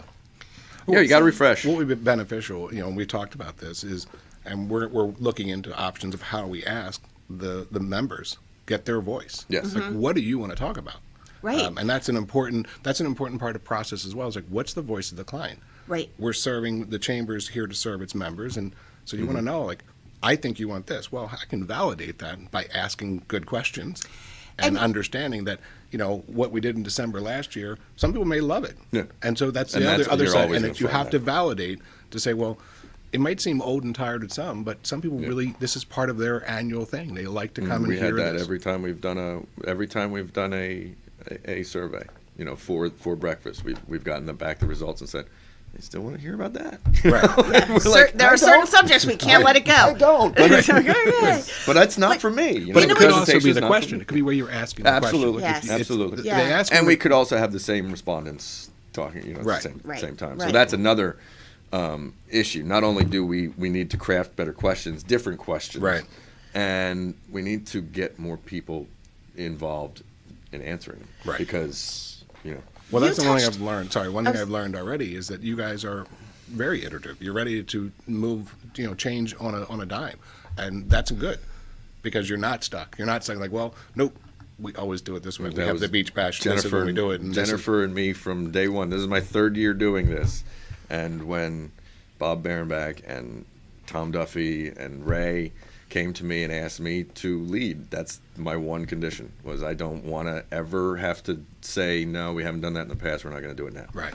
Yeah. you got to refresh. What would be beneficial, and we talked about this, is, and we're looking into options of how we ask the members get their voice. Yes. Like, what do you want to talk about? Right. And that's an important part of the process as well. It's like, what's the voice of the client? Right. We're serving the chamber's here to serve its members, and so you want to know, like, I think you want this. Well, I can validate that by asking good questions and understanding that, what we did in December last year, some people may love it. Yeah. And so that's And the that's- other you're side. always And gonna that you find have that. to validate to say, well, it might seem old and tired to some, but some people really, this is part of their annual thing. They like to come We and hear had that this. every time we've done a survey. For breakfast, we've gotten back the results and said, they still want to hear about that. Right. There are certain subjects we can't let it go. I don't. Okay. But that's not for me. But it could also be Presentation's the not for question. me. It could be where you're asking the Absolutely. Yes. question. Absolutely. Yeah. They ask And you we the- could also have the same respondents talking, at Right. the same, Right. same time. Right. So that's another issue. Not only do we need to craft better questions, different questions, Right. and we need to get more people involved in answering them. Right. Because, Well, that's You the one thing touched- I've learned. Sorry, one thing I've learned already is that you guys are very iterative. You're ready to move, change on a dime, and that's good because you're not stuck. You're not stuck like, well, nope, we always do it this way. We That have was the beach bash. This is Jennifer, when we do it. And this is- Jennifer and me from day one. This is my third year doing this, and when Bob Barenbach and Tom Duffy and Ray came to me and asked me to lead, that's my one condition, was I don't want to ever have to say, no, we haven't done that in the past, we're not going to do it now. Right.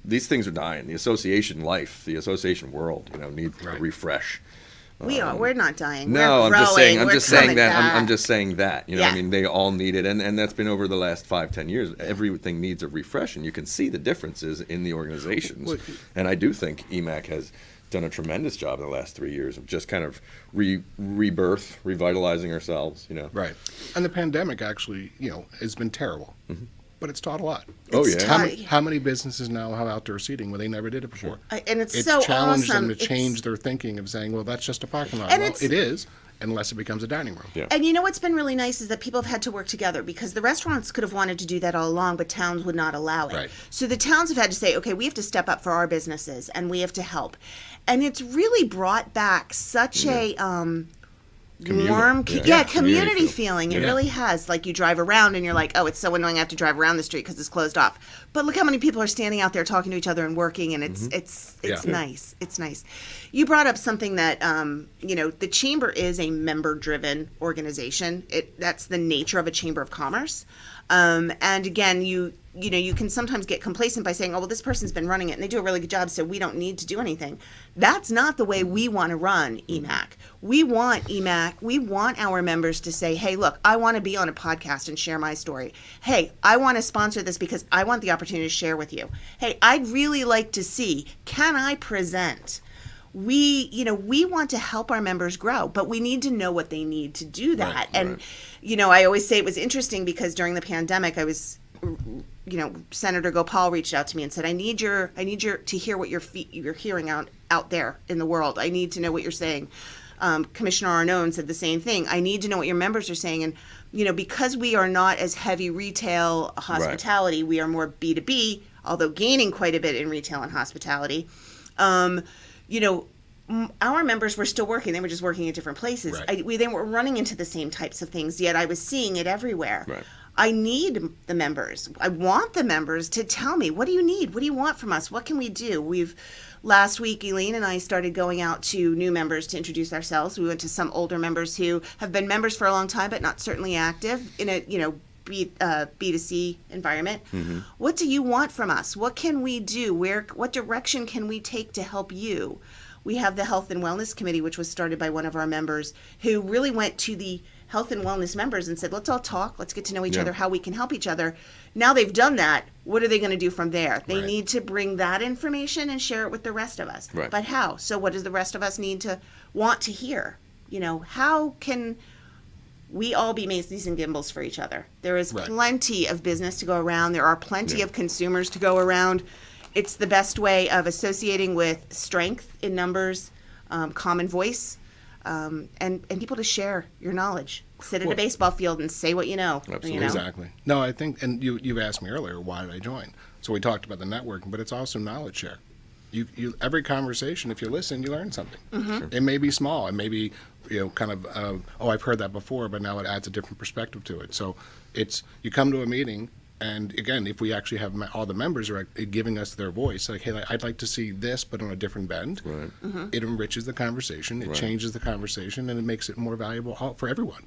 These things are dying. The association life, the association world, needs a Right. refresh. We're not dying. No, We're I'm just saying. growing. I'm We're just saying coming that. back. I'm just saying that. Yeah. They all need it, and that's been over the last 5-10 years. Everything needs a refresh, and you can see the differences in the organizations. Well, And I do think EMAC has done a tremendous job in the last 3 years of just kind of rebirth, revitalizing ourselves. Right. And the pandemic actually, has been terrible, but it's taught a lot. Oh, It's yeah. taught- How many businesses now have outdoor seating where they never did it before? And it's It's so challenged awesome. them to change their thinking of saying, well, that's just a parking lot. And Well, it's- it is, unless it becomes a dining room. Yeah. And you know what's been really nice is that people have had to work together because the restaurants could have wanted to do that all along, but towns would not allow it. Right. So the towns have had to say, okay, we have to step up for our businesses and we have to help. And it's really brought back such a warm, Yeah. community Community feeling. It Yeah. really has. Like you drive around and you're like, oh, it's so annoying I have to drive around the street because it's closed off. But look how many people are standing out there talking to each other and working, and it's Yeah. nice. It's nice. You brought up something that the chamber is a member-driven organization. That's the nature of a chamber of commerce. And again, you can sometimes get complacent by saying, oh, well, this person's been running it and they do a really good job, so we don't need to do anything. That's not the way we want to run EMAC. We want EMAC, we want our members to say, hey, look, I want to be on a podcast and share my story. Hey, I want to sponsor this because I want the opportunity to share with you. Hey, I'd really like to see, can I present? We want to help our members grow, but we need to know what they need to do that. And, I always say it was interesting because during the pandemic, Senator Gopal reached out to me and said, I need your to hear what you're hearing out there in the world. I need to know what you're saying. Commissioner Arnone said the same thing. I need to know what your members are saying. And, because we are not as heavy retail hospitality, we are more B2B, although gaining quite a bit in retail and hospitality. Our members were still working. They were just working at different places. Right. They were running into the same types of things, yet I was seeing it everywhere. Right. I need the members. I want the members to tell me, what do you need? What do you want from us? What can we do? Last week, Elaine and I started going out to new members to introduce ourselves. We went to some older members who have been members for a long time, but not certainly active in a, B2C environment. Mm-hmm. What do you want from us? What can we do? What direction can we take to help you? We have the Health and Wellness Committee, which was started by one of our members who really went to the health and wellness members and said, let's all talk, let's get to know each other, how we can help each other. Now they've done that, what are they going to do from there? They need to bring that information and share it with the rest of us. Right. But how? So what does the rest of us need to want to hear? How can we all be Macy's and Gimbals for each other? There is plenty of business to go around. There are plenty of consumers to go around. It's the best way of associating with strength in numbers, common voice, and people to share your knowledge. Sit at a baseball field and say what you know. Absolutely. Exactly. No, I think, and you've asked me earlier, why did I join? So we talked about the networking, but it's also knowledge share. You every conversation, if you listen, you learn something. Mm-hmm. Sure. It may be small. It may be, kind of, I've heard that before, but now it adds a different perspective to it. So you come to a meeting, and again, if we actually have all the members are giving us their voice, like, hey, I'd like to see this, but on a different bend. Right. Mm-hmm. It enriches the conversation. It changes the conversation, and it makes it more valuable for everyone.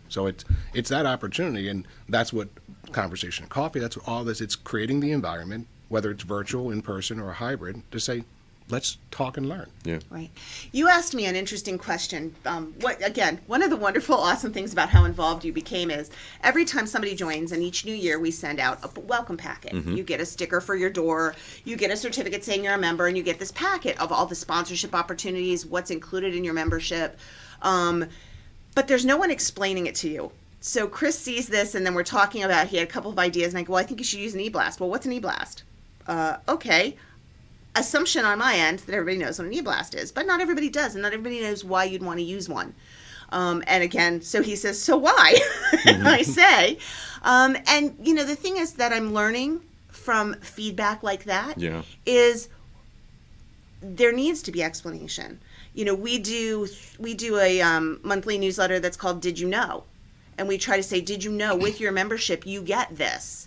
So it's that opportunity, and that's what Conversation and Coffee, that's what all this, it's creating the environment, whether it's virtual, in person, or a hybrid, to say, let's talk and learn. Yeah. Right. You asked me an interesting question. One of the wonderful, awesome things about how involved you became is every time somebody joins, and each new year we send out a welcome packet. Mm-hmm. You get a sticker for your door, you get a certificate saying you're a member, and you get this packet of all the sponsorship opportunities, what's included in your membership. But there's no one explaining it to you. So Chris sees this, and then we're talking about, he had a couple of ideas, and I go, well, I think you should use an e-blast. Well, what's an e-blast? Okay. Assumption on my end that everybody knows what an e-blast is, but not everybody does, and not everybody knows why you'd want to use one. And again, so he says, so why? Mm-hmm. I say, and the thing is that I'm learning from feedback like that is there needs to be explanation. We do a monthly newsletter that's called Did You Know? And we try to say, did you know with your membership you get this?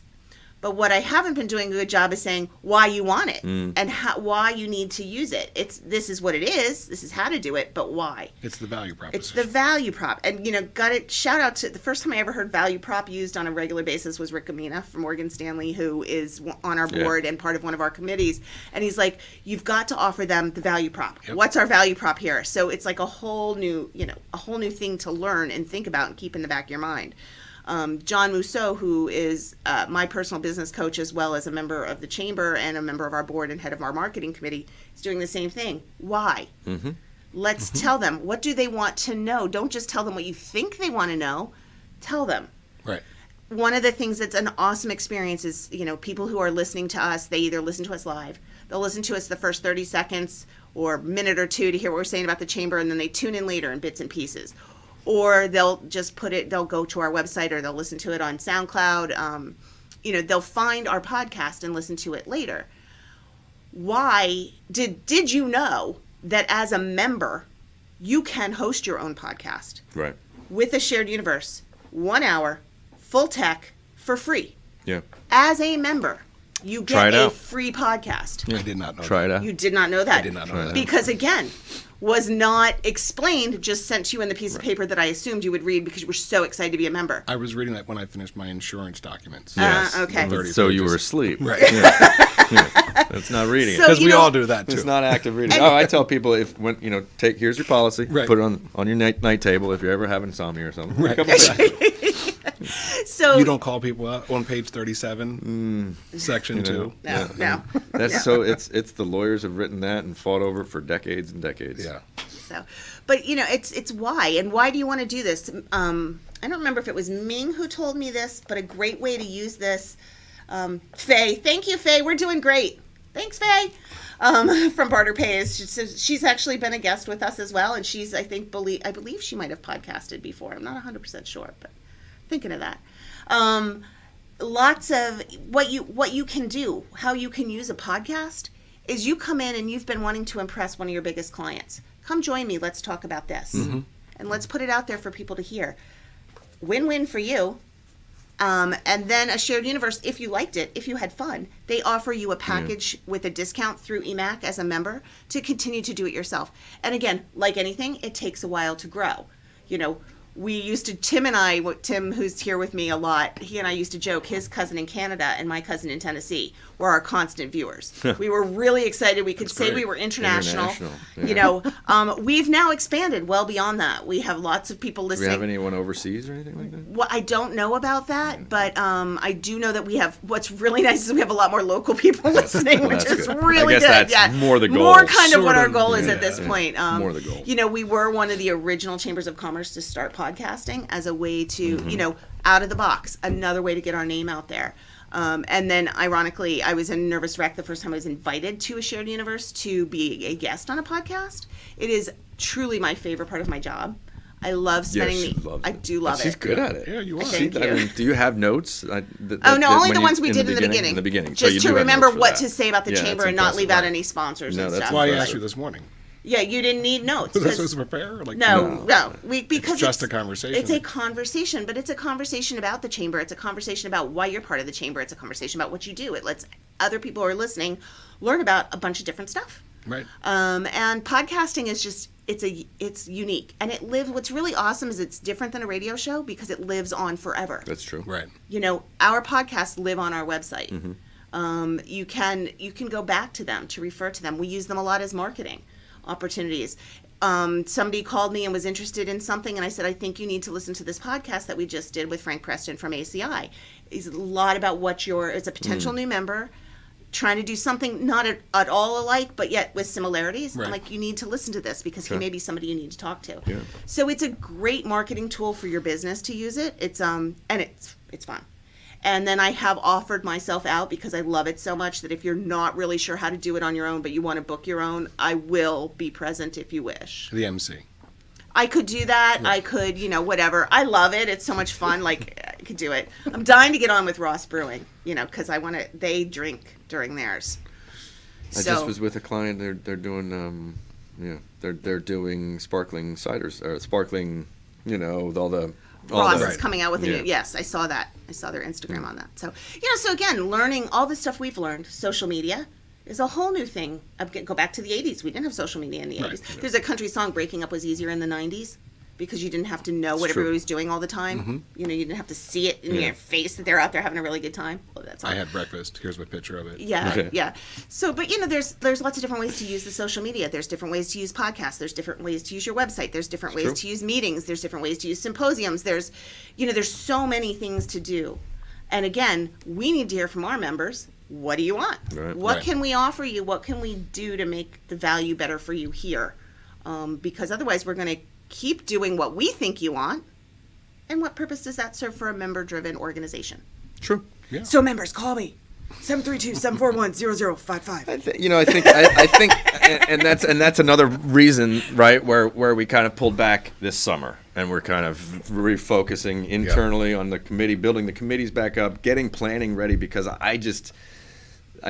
But what I haven't been doing a good job is saying why you want it and why you need to use it. This is what it is. This is how to do it, but why? It's the value proposition. It's the value prop. And, got it. Shout out to the first time I ever heard value prop used on a regular basis was Rick Amina from Morgan Stanley, who is on our board and part of one of our committees. And he's like, you've got to offer them the value prop. Yep. What's our value prop here? So it's like a whole new thing to learn and think about and keep in the back of your mind. John Mousseau, who is my personal business coach as well as a member of the chamber and a member of our board and head of our marketing committee, is doing the same thing. Why? Mm-hmm. Let's tell them. What do they want to know? Don't just tell them what you think they want to know. Tell them. Right. One of the things that's an awesome experience is, people who are listening to us, they either listen to us live, they'll listen to us the first 30 seconds or minute or two to hear what we're saying about the chamber, and then they tune in later in bits and pieces. Or they'll just they'll go to our website, or they'll listen to it on SoundCloud. They'll find our podcast and listen to it later. Why did you know that as a member, you can host your own podcast? Right. With a shared universe, 1 hour, full tech, for free. Yeah. As a member, you get a free podcast. Yeah. I did not know Try it out. You did not know that. I did not know that. Because again, was not explained, just sent to you in the piece of paper that I assumed you would read because you were so excited to be a member. I was reading that when I finished my insurance documents. Yes. Okay. So you were asleep. Right. Yeah. That's not reading So, it. Because you we know- all do that too. It's not active reading. Oh, I tell people here's your policy. Right. Put it on your night table if you ever have insomnia or something. Right. A couple times. So You don't call people out on page 37, section 2. no. That's so. It's the lawyers have written that and fought over it for decades and decades. Yeah. So, but it's why, and why do you want to do this? I don't remember if it was Ming who told me this, but a great way to use this. Faye, thank you, Faye. We're doing great. Thanks, Faye. From Barter Pays. She's actually been a guest with us as well, and she's I believe she might have podcasted before. I'm not 100% sure, but thinking of that. Lots of what you can do, how you can use a podcast is you come in and you've been wanting to impress one of your biggest clients. Come join me. Let's talk about this. And let's put it out there for people to hear. Win-win for you. And then a shared universe, if you liked it, if you had fun, they offer you a package with a discount through EMAC as a member to continue to do it yourself. And again, like anything, it takes a while to grow. We used to, Tim, who's here with me a lot, he and I used to joke, his cousin in Canada and my cousin in Tennessee were our constant viewers. We were really excited. We could say great. we were international. Yeah. We've now expanded well beyond that. We have lots of people Do listening. we have anyone overseas or anything like that? Well, I don't know about that, but I do know that we have. What's really nice is we have a lot more local people listening, which That's is good. really I guess good. that's more the goal. More kind of Sort what our of, goal is yeah, at this point. More the goal. We were one of the original chambers of commerce to start podcasting as a way to, out of the box, another way to get our name out there. And then, ironically, I was a nervous wreck the first time I was invited to a shared universe to be a guest on a podcast. It is truly my favorite part of my job. I love spending she loves I it. do love She's it. good at it. Yeah, you are. Thank you. Do you have notes? Oh no, only the ones we did in the beginning. In the beginning, so you just do to have remember notes for what that. to say about the Yeah, chamber that's and not leave impressive. out Right. any sponsors No, and that's stuff. That's why I Impressive. asked you this morning. Yeah, you didn't need notes. Was I 'cause- supposed to prepare? No, because just it's a conversation. It's a conversation, but it's a conversation about the chamber. It's a conversation about why you're part of the chamber. It's a conversation about what you do. It lets other people who are listening learn about a bunch of different stuff. Right. And podcasting is just it's unique, and it lives. What's really awesome is it's different than a radio show because it lives on forever. That's true. Right. Our podcasts live on our website. Mm-hmm. You can go back to them to refer to them. We use them a lot as marketing opportunities. Somebody called me and was interested in something, and I said, I think you need to listen to this podcast that we just did with Frank Preston from ACI. It's a lot about it's a potential new member trying to do something not at all alike, but yet with similarities. Right. I'm like, you need to listen to this because he may be somebody you need to talk to. Yeah. So it's a great marketing tool for your business to use it. It's and it's fun. And then I have offered myself out because I love it so much that if you're not really sure how to do it on your own, but you want to book your own, I will be present if you wish. The MC. I could do that. I could, whatever. I love it. It's so much fun. Like, I could do it. I'm dying to get on with Ross Brewing, because they drink during theirs. I just was with a client. They're doing, they're doing sparkling ciders or sparkling, with all the. Ross Right. is coming out with a Yeah. new. Yes, I saw that. I saw their Instagram on that. So so again, learning all the stuff we've learned. Social media is a whole new thing. Go back to the 80s. We didn't have social media in the 80s. Right. There's a country song, "Breaking Up was easier in the 90s." Because you didn't have to know what It's true. everybody was doing all the time. You didn't have to see it in your face that they're out there having a really good time. Well, that's all. I had breakfast. Here's a picture of it. Yeah, Okay. yeah. So, but there's lots of different ways to use the social media. There's different ways to use podcasts. There's different ways to use your website. There's different ways true. to use meetings. There's different ways to use symposiums. There's so many things to do. And again, we need to hear from our members. What do you want? Right. What Right. can we offer you? What can we do to make the value better for you here? Because otherwise, we're going to keep doing what we think you want. And what purpose does that serve for a member-driven organization? True. Yeah. So members, call me. 732-741-0055. I think, and that's another reason, right, where we kind of pulled back this summer, and we're kind of refocusing internally on the committee, building the committees back up, getting planning ready, because I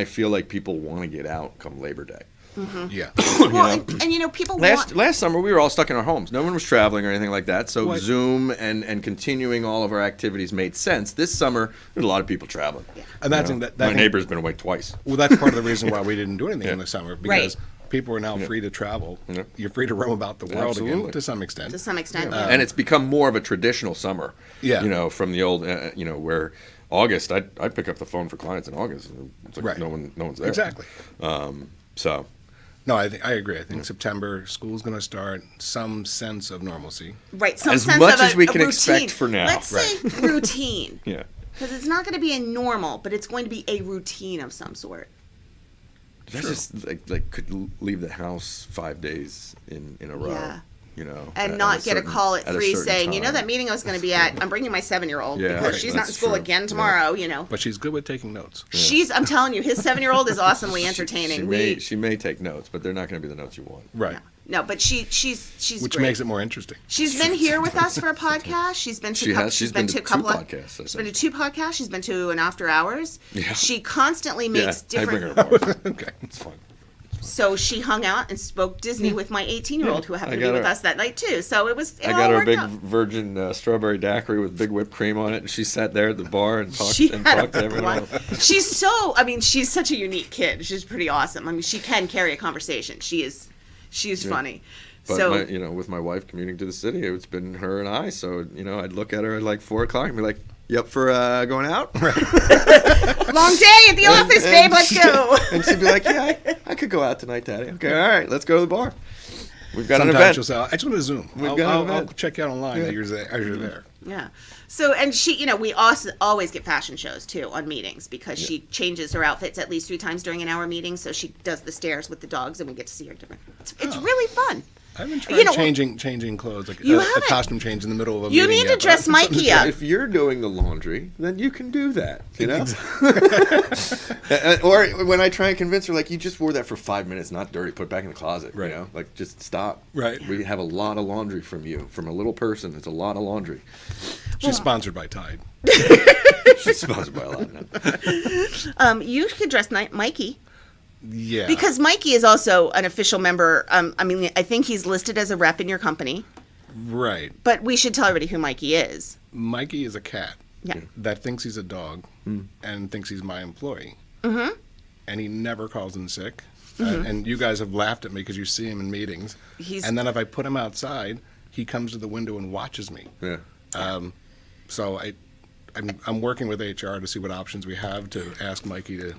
feel like people want to get out come Labor Day. Yeah. Well, and people want... Last summer we were all stuck in our homes. No one was traveling or anything like that. So What? Zoom and continuing all of our activities made sense. This summer there's a lot of people traveling. And that's My neighbor's been away twice. Well, that's part of the reason why we didn't do anything in the summer, because Right. people are now free to travel. Yeah. You're free to roam about the world again Absolutely. to some extent. To some extent. And it's become more of a traditional summer. Yeah. From the old, where August, I'd pick up the phone for clients in August. It's like Right. no one's there. Exactly. So No, I agree. I think September, school's going to start, some sense of normalcy. Right. Some As sense much of as we a can routine. expect for now. Let's say routine. yeah. Because it's not going to be a normal, but it's going to be a routine of some sort. That's just like could leave the house 5 days in a row. Yeah. You know, And at not a get a certain- call at a 3 certain saying, you know time. that meeting I was going to be at, I'm bringing my 7-year-old Yeah, because right, she's not in that's school true. again Yeah. tomorrow, you know. But she's good with taking notes. I'm telling you, his 7-year-old is awesomely entertaining. She may take notes, but they're not going to be the notes you want. Right. No, but she's Which great. makes it more interesting. She's been here with us for a podcast. She's been to She's been to a couple two of podcasts, I She's been to think. 2 podcasts. She's been to an After Hours. Yeah. She constantly makes I bring different. her aboard. Okay. It's fun. So she hung out and spoke Disney with my 18-year-old who happened I to be got with her- us that night too. So it was. It I all got her a worked big out. virgin strawberry daiquiri with big whipped cream on it, and she sat there at the bar and talked She and had talked to a everyone blast. else. She's such a unique kid. She's pretty awesome. I mean, she can carry a conversation. She's funny. But So with my wife commuting to the city, it's been her and I. So I'd look at her at like 4 o'clock and be like, "You up for going out?" long day at the office, babe. Let's go. And she'd be like, "Yeah, I could go out tonight, Daddy." Okay, all right, let's go to the bar. We've got an Sometimes event. she'll say, I just want to Zoom. We've got an I'll event. check you out online as you're there. Yeah. So, and she, we also always get fashion shows too on meetings because she changes her outfits at least 3 times during an hour meeting. So she does the stairs with the dogs, and we get to see her different. It's really fun. I haven't tried know- changing clothes, like You a haven't? costume change in the middle of a You meeting need to yet, but dress that's something Mikey to up. try. If you're doing the laundry, then you can do that, Or when I try and convince her, like, you just wore that for 5 minutes, not dirty, put it back in the closet, Right. Like, just stop. Right. We have a lot of laundry from you. From a little person, it's a lot of laundry. She's sponsored by Tide. She's sponsored by a lot now. You could dress Mikey. Yeah. Because Mikey is also an official member. I think he's listed as a rep in your company. Right. But we should tell everybody who Mikey is. Mikey is a cat Yeah. that thinks he's a dog and thinks he's my employee. Mm-hmm. And he never calls in sick. And you guys have laughed at me because you see him in meetings. And then if I put him outside, he comes to the window and watches me. Yeah. So I'm working with HR to see what options we have to ask Mikey to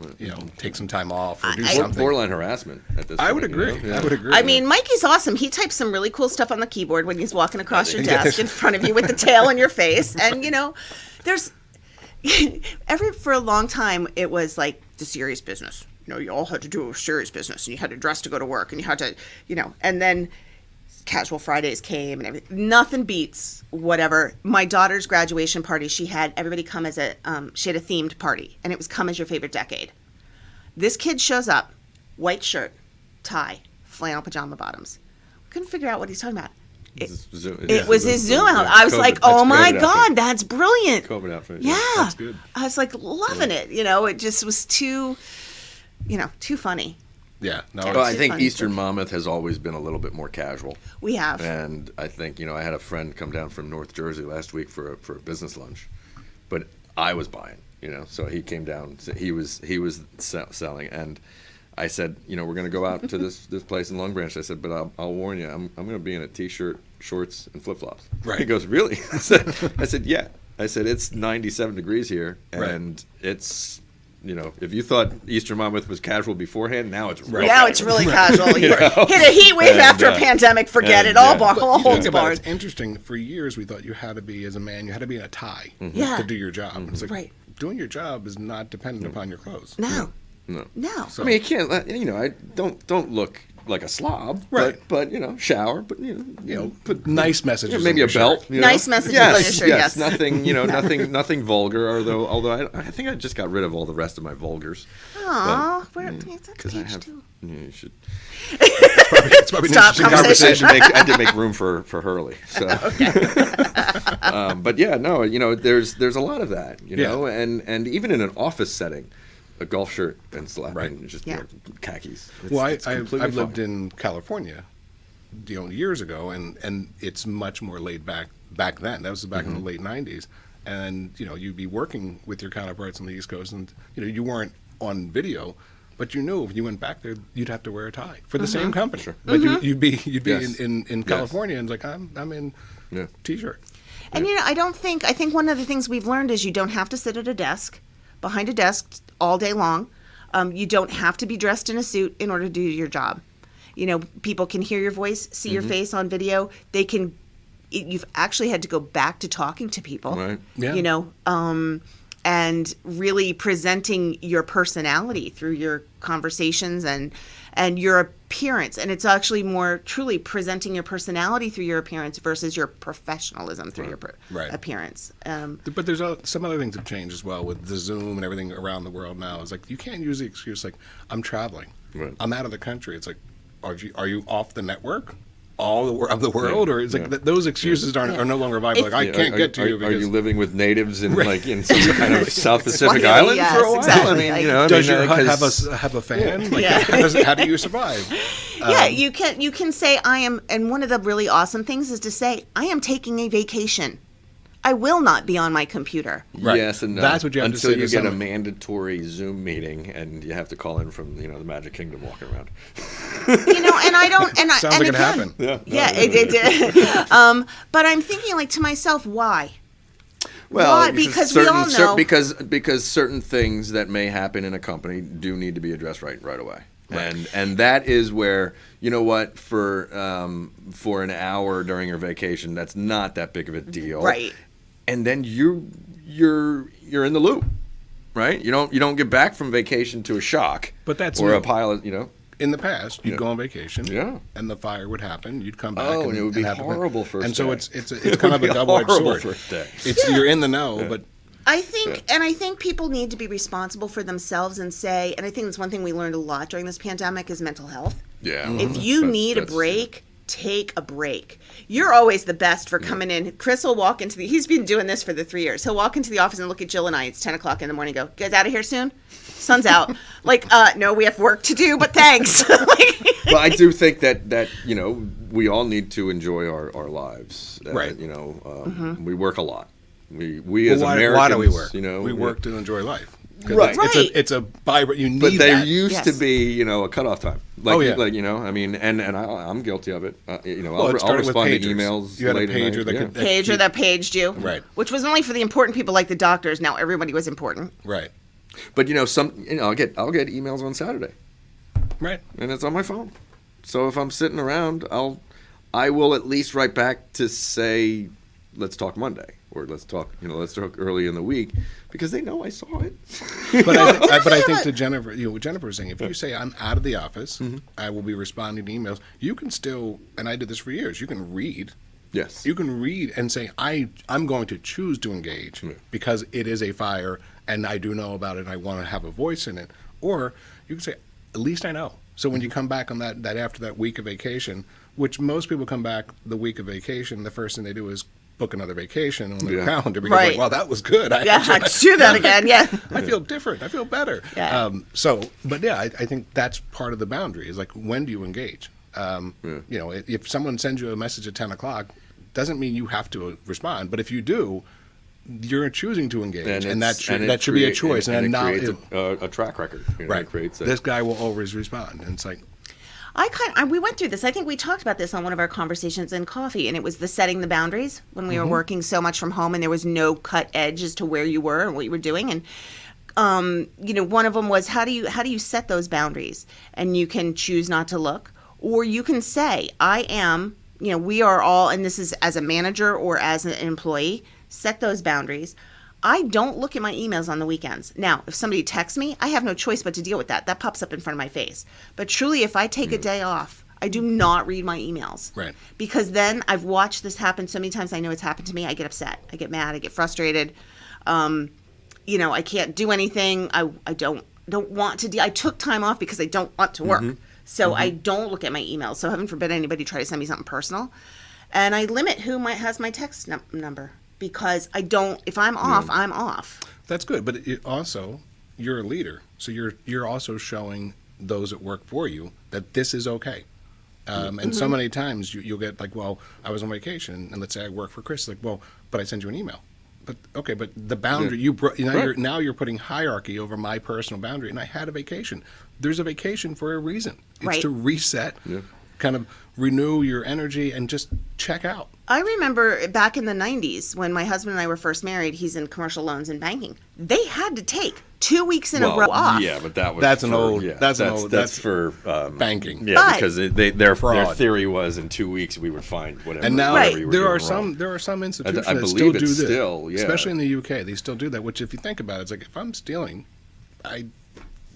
take some time off or do something. Borderline harassment at this point. I would agree. Yeah. I would agree. I mean, Mikey's awesome. He types some really cool stuff on the keyboard when he's walking across your desk in front of you with the tail in your face. And, there's for a long time, it was like the serious business. You all had to do a serious business and you had to dress to go to work and you had to, and then Casual Fridays came and everything. Nothing beats whatever. My daughter's graduation party, she had everybody come as she had a themed party, and it was come as your favorite decade. This kid shows up, white shirt, tie, flannel pajama bottoms. Couldn't figure out what he's talking about. It was his Zoom out. I was like, oh my God, that's brilliant. COVID outfit. Yeah. That's good. I was like loving it. It just was too funny. Yeah. No, Well, I Too think funny. Eastern Monmouth has always been a little bit more casual. We have. And I think, I had a friend come down from North Jersey last week for a business lunch, but I was buying, so he came down, so he was selling, and I said, we're going to go out to this place in Long Branch. I said, but I'll warn you, I'm going to be in a t-shirt, shorts, and flip-flops. Right. He goes, really? I said, yeah. I said, it's 97 degrees here, and it's, if you thought Eastern Monmouth was casual beforehand, now it's real Now casual. it's really casual. Hit a heat wave And, after a pandemic, forget and, it. All yeah. all holds Think about it, barred. it's interesting. For years, we thought you had to be, as a man, you had to be in a tie Yeah. to do your job. It's like Right. doing your job is not dependent upon your clothes. No. No. No. So- I mean, you can't. I don't look like a slob, Right. But shower, but put Nice messages. maybe on a your belt. shirt. Nice messages yes, on your shirt, yes. Nothing, nothing vulgar. Although I think I just got rid of all the rest of my vulgars. Aw, we're at Because I page have. 2. Yeah, you should. It's probably an Stop interesting conversation. I did make room for Hurley. So. But yeah, no, there's a lot of that, and even in an office setting, a golf shirt and slap Right. and just Yeah. khakis. Well, It's I've completely lived fine. in California, years ago, and it's much more laid back then. That was back in the late '90s, and you'd be working with your counterparts on the East Coast, and you weren't on video, But you knew if you went back there, you'd have to wear a tie for the same company. But you'd be Yes. in California and it's like I'm in t-shirt. And I think one of the things we've learned is you don't have to sit at a desk, behind a desk all day long. You don't have to be dressed in a suit in order to do your job. People can hear your voice, see your face on video. You've actually had to go back to talking to people. Right. Yeah. And really presenting your personality through your conversations and your appearance. And it's actually more truly presenting your personality through your appearance versus your professionalism through your appearance. But there's some other things have changed as well with the Zoom and everything around the world now. It's like you can't use the excuse like I'm traveling, I'm out of the country. It's like, are you off the network? All of the world, or it's like those excuses are no longer viable. Like I can't get to you. Are you living with natives in in some kind of South Pacific island yes, for a while? exactly. I mean, does your hut have a fan? Like, how do you survive? You can say I am, and one of the really awesome things is to say I am taking a vacation. I will not be on my computer. Right. Yes and no. That's what you have to until say to you get a someone. mandatory Zoom meeting and you have to call in from the Magic Kingdom walking around. And I don't. And Sounds like it happened. It did. But I'm thinking to myself, why? Well, why? Because we all know. Because certain things that may happen in a company do need to be addressed right away. Right. And that is where for an hour during your vacation, that's not that big of a deal. Right. And then you're in the loop, right? You don't get back from vacation to a shock. But that's or new. a pilot, In the past, you'd go on vacation, and the fire would happen. You'd come back, and it would be have horrible first And so day. it's kind of a double-edged sword. First day. You're in the know, but I think people need to be responsible for themselves and say, and I think that's one thing we learned a lot during this pandemic is mental health. Yeah. If you need a break, take a break. You're always the best for coming in. Chris will walk into he's been doing this for the 3 years. He'll walk into the office and look at Jill and I. It's 10 o'clock in the morning. Go, guys out of here soon? Sun's out. No, we have work to do, but thanks. Well, I do think that we all need to enjoy our lives. Right. We work a lot. We as Americans. Why do we work? We work to enjoy life. Right. It's a you need But there that. used to be, a cutoff time. And I'm guilty of it. I'll respond to emails. You had a late at pager night. Pager that paged you. Right. Which was only for the important people like the doctors. Now everybody was important. Right. But I'll get emails on Saturday. Right. And it's on my phone. So if I'm sitting around, I will at least write back to say, let's talk Monday. Or let's talk early in the week, because they know I saw it. But I think to Jennifer, what Jennifer was saying, if you say I'm out of the office, I will be responding to emails. You can still, and I did this for years. You can read. Yes. You can read and say I'm going to choose to engage because it is a fire and I do know about it and I want to have a voice in it. Or you can say, at least I know. So when you come back on that after that week of vacation, which most people come back the week of vacation, the first thing they do is book another vacation on their calendar because wow, that was good. Let's do that again. Yeah. I feel different. I feel better. Yeah. I think that's part of the boundary is when do you engage? If someone sends you a message at 10 o'clock, doesn't mean you have to respond. But if you do, you're choosing to engage, and that should be a choice. And it creates a track record. Right. This guy will always respond, and it's like. We went through this. I think we talked about this on one of our conversations in coffee, and it was the setting the boundaries when we were working so much from home, and there was no cut edge as to where you were and what you were doing. And one of them was how do you set those boundaries? And you can choose not to look, or you can say, I am. We are all, and this is as a manager or as an employee, set those boundaries. I don't look at my emails on the weekends. Now, if somebody texts me, I have no choice but to deal with that. That pops up in front of my face. But truly, if I take a day off, I do not read my emails. Right. Because then I've watched this happen so many times. I know it's happened to me. I get upset. I get mad. I get frustrated. I can't do anything. I don't want to. I took time off because I don't want to work. So I don't look at my emails. So heaven forbid anybody try to send me something personal. And I limit who has my text number. Because I don't, if I'm off, I'm off. That's good, but you're a leader, so you're also showing those that work for you that this is okay. And so many times you'll get I was on vacation, and let's say I work for Chris, but I send you an email. But okay, but the boundary now you're putting hierarchy over my personal boundary, and I had a vacation. There's a vacation for a reason. It's Right. to reset, kind of renew your energy, and just check out. I remember back in the 90s when my husband and I were first married, he's in commercial loans and banking. They had to take 2 weeks in a row off. Yeah, but that was That's that's for banking. Yeah, But- because their Fraud. theory was in 2 weeks we would find whatever. And now whatever you were there doing are wrong. some institutions I that believe still do it's this. still, yeah. Especially in the UK, they still do that. Which, if you think about it, it's like if I'm stealing,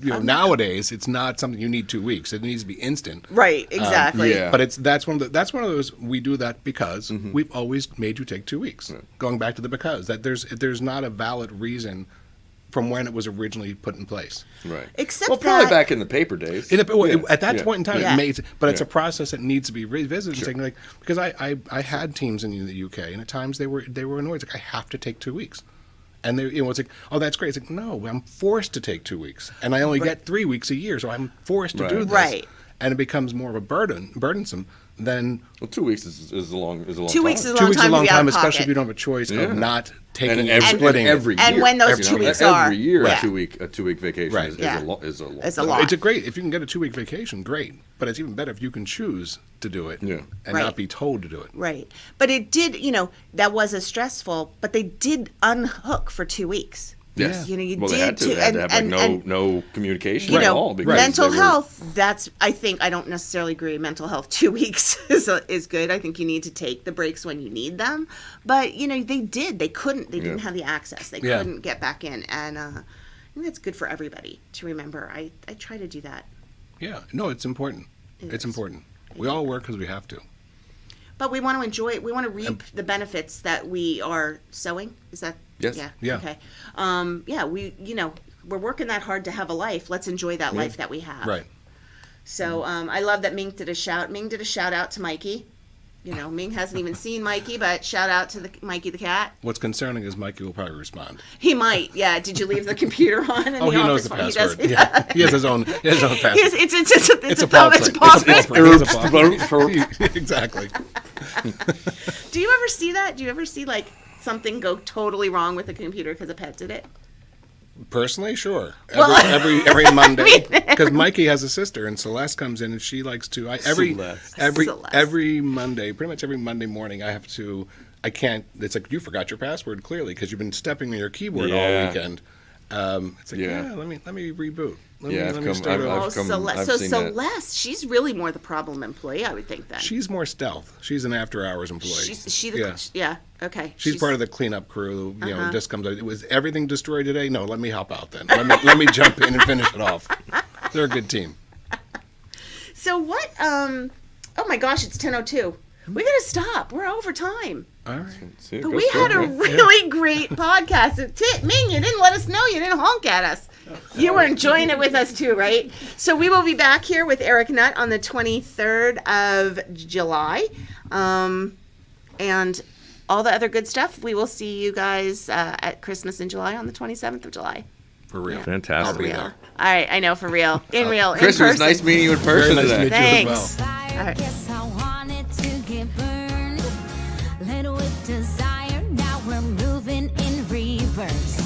nowadays it's not something you need 2 weeks. It needs to be instant. Right, exactly. yeah. But that's one of those we do that because we've always made you take 2 weeks. Going back to the because that there's not a valid reason from when it was originally put in place. Right. Except well, probably that- back in the paper days. At that point in time, Yeah. it made, but it's a Yeah. process that needs to be revisited. Taking, like, because I had teams in the UK, and at times they were annoyed. It's like, I have to take 2 weeks, and it's like, oh, that's great. It's like, no, I'm forced to take 2 weeks, and I only get 3 weeks a year, so I'm forced to do this. Right. And it becomes more of a burdensome than Well, 2 weeks is a long 2 weeks time. is a 2 long weeks is a time to long be out time, of especially pocket. if you don't have a choice Yeah. of not taking and and splitting every it. year. And when those You 2 know, weeks are. every year Yeah. a 2 week vacation Right. is Yeah. a long It's a time. lot. It's a great if you can get a 2 week vacation, great. But it's even better if you can choose to do it Yeah. and Right. not be told to do it. Right. But it did, that was a stressful, but they did unhook for 2 weeks. Yes. You well, they had to. They had to have no communication You at know, all. because mental they were- health, I don't necessarily agree. Mental health, 2 weeks is good. I think you need to take the breaks when you need them. But, they couldn't, they didn't have the access. They Yeah. couldn't get back in. And I think that's good for everybody to remember. I try to do that. Yeah, no, it's important. It's important. We all work because we have to. But we want to enjoy it. We want to reap the benefits that we are sowing. Is that? Yes. Yeah. Yeah. Okay. We're working that hard to have a life. Let's enjoy that life that we have. Right. So I love that Ming did a shout out to Mikey. Ming hasn't even seen Mikey, but shout out to Mikey the cat. What's concerning is Mikey will probably respond. He might. Yeah. Did you leave the computer on? In Oh, the he knows office? the He password. does. Yeah. He has his own password. It's a paw paw print. print. It's a paw print. Exactly. Do you ever see that? Do you ever see like something go totally wrong with the computer because a pet did it? Personally, sure. Well, Every Monday, because Mikey has a sister, and Celeste comes in, and she likes to. Celeste. Every Monday, pretty much every Monday morning, I have to. I can't. It's like you forgot your password clearly because you've been stepping on your keyboard all Yeah. weekend. It's like let me reboot. Let me start over. I've seen that. Celeste, she's really more the problem employee, I would think then. She's more stealth. She's an after-hours employee. Okay. She's part of the cleanup crew. Just comes out. Was everything destroyed today? No, let me help out then. Let me jump in and finish it off. They're a good team. So what? Oh my gosh, it's 10:02. We gotta stop. We're over time. All right. See, it But goes we had a quick. really great podcast. Ming, you didn't let us know. You didn't honk at us. You were enjoying it with us too, right? So we will be back here with Eric Nutt on the 23rd of July. And all the other good stuff. We will see you guys at Christmas in July on the 27th of July. For real. Fantastic. I'll be Real. there. All right, I know, for real. In real. Chris, in it person. was nice meeting you in person Very nice to today. meet you as Thanks. well. All right. Guess I wanted to get burned. Led with desire, now we're moving in reverse.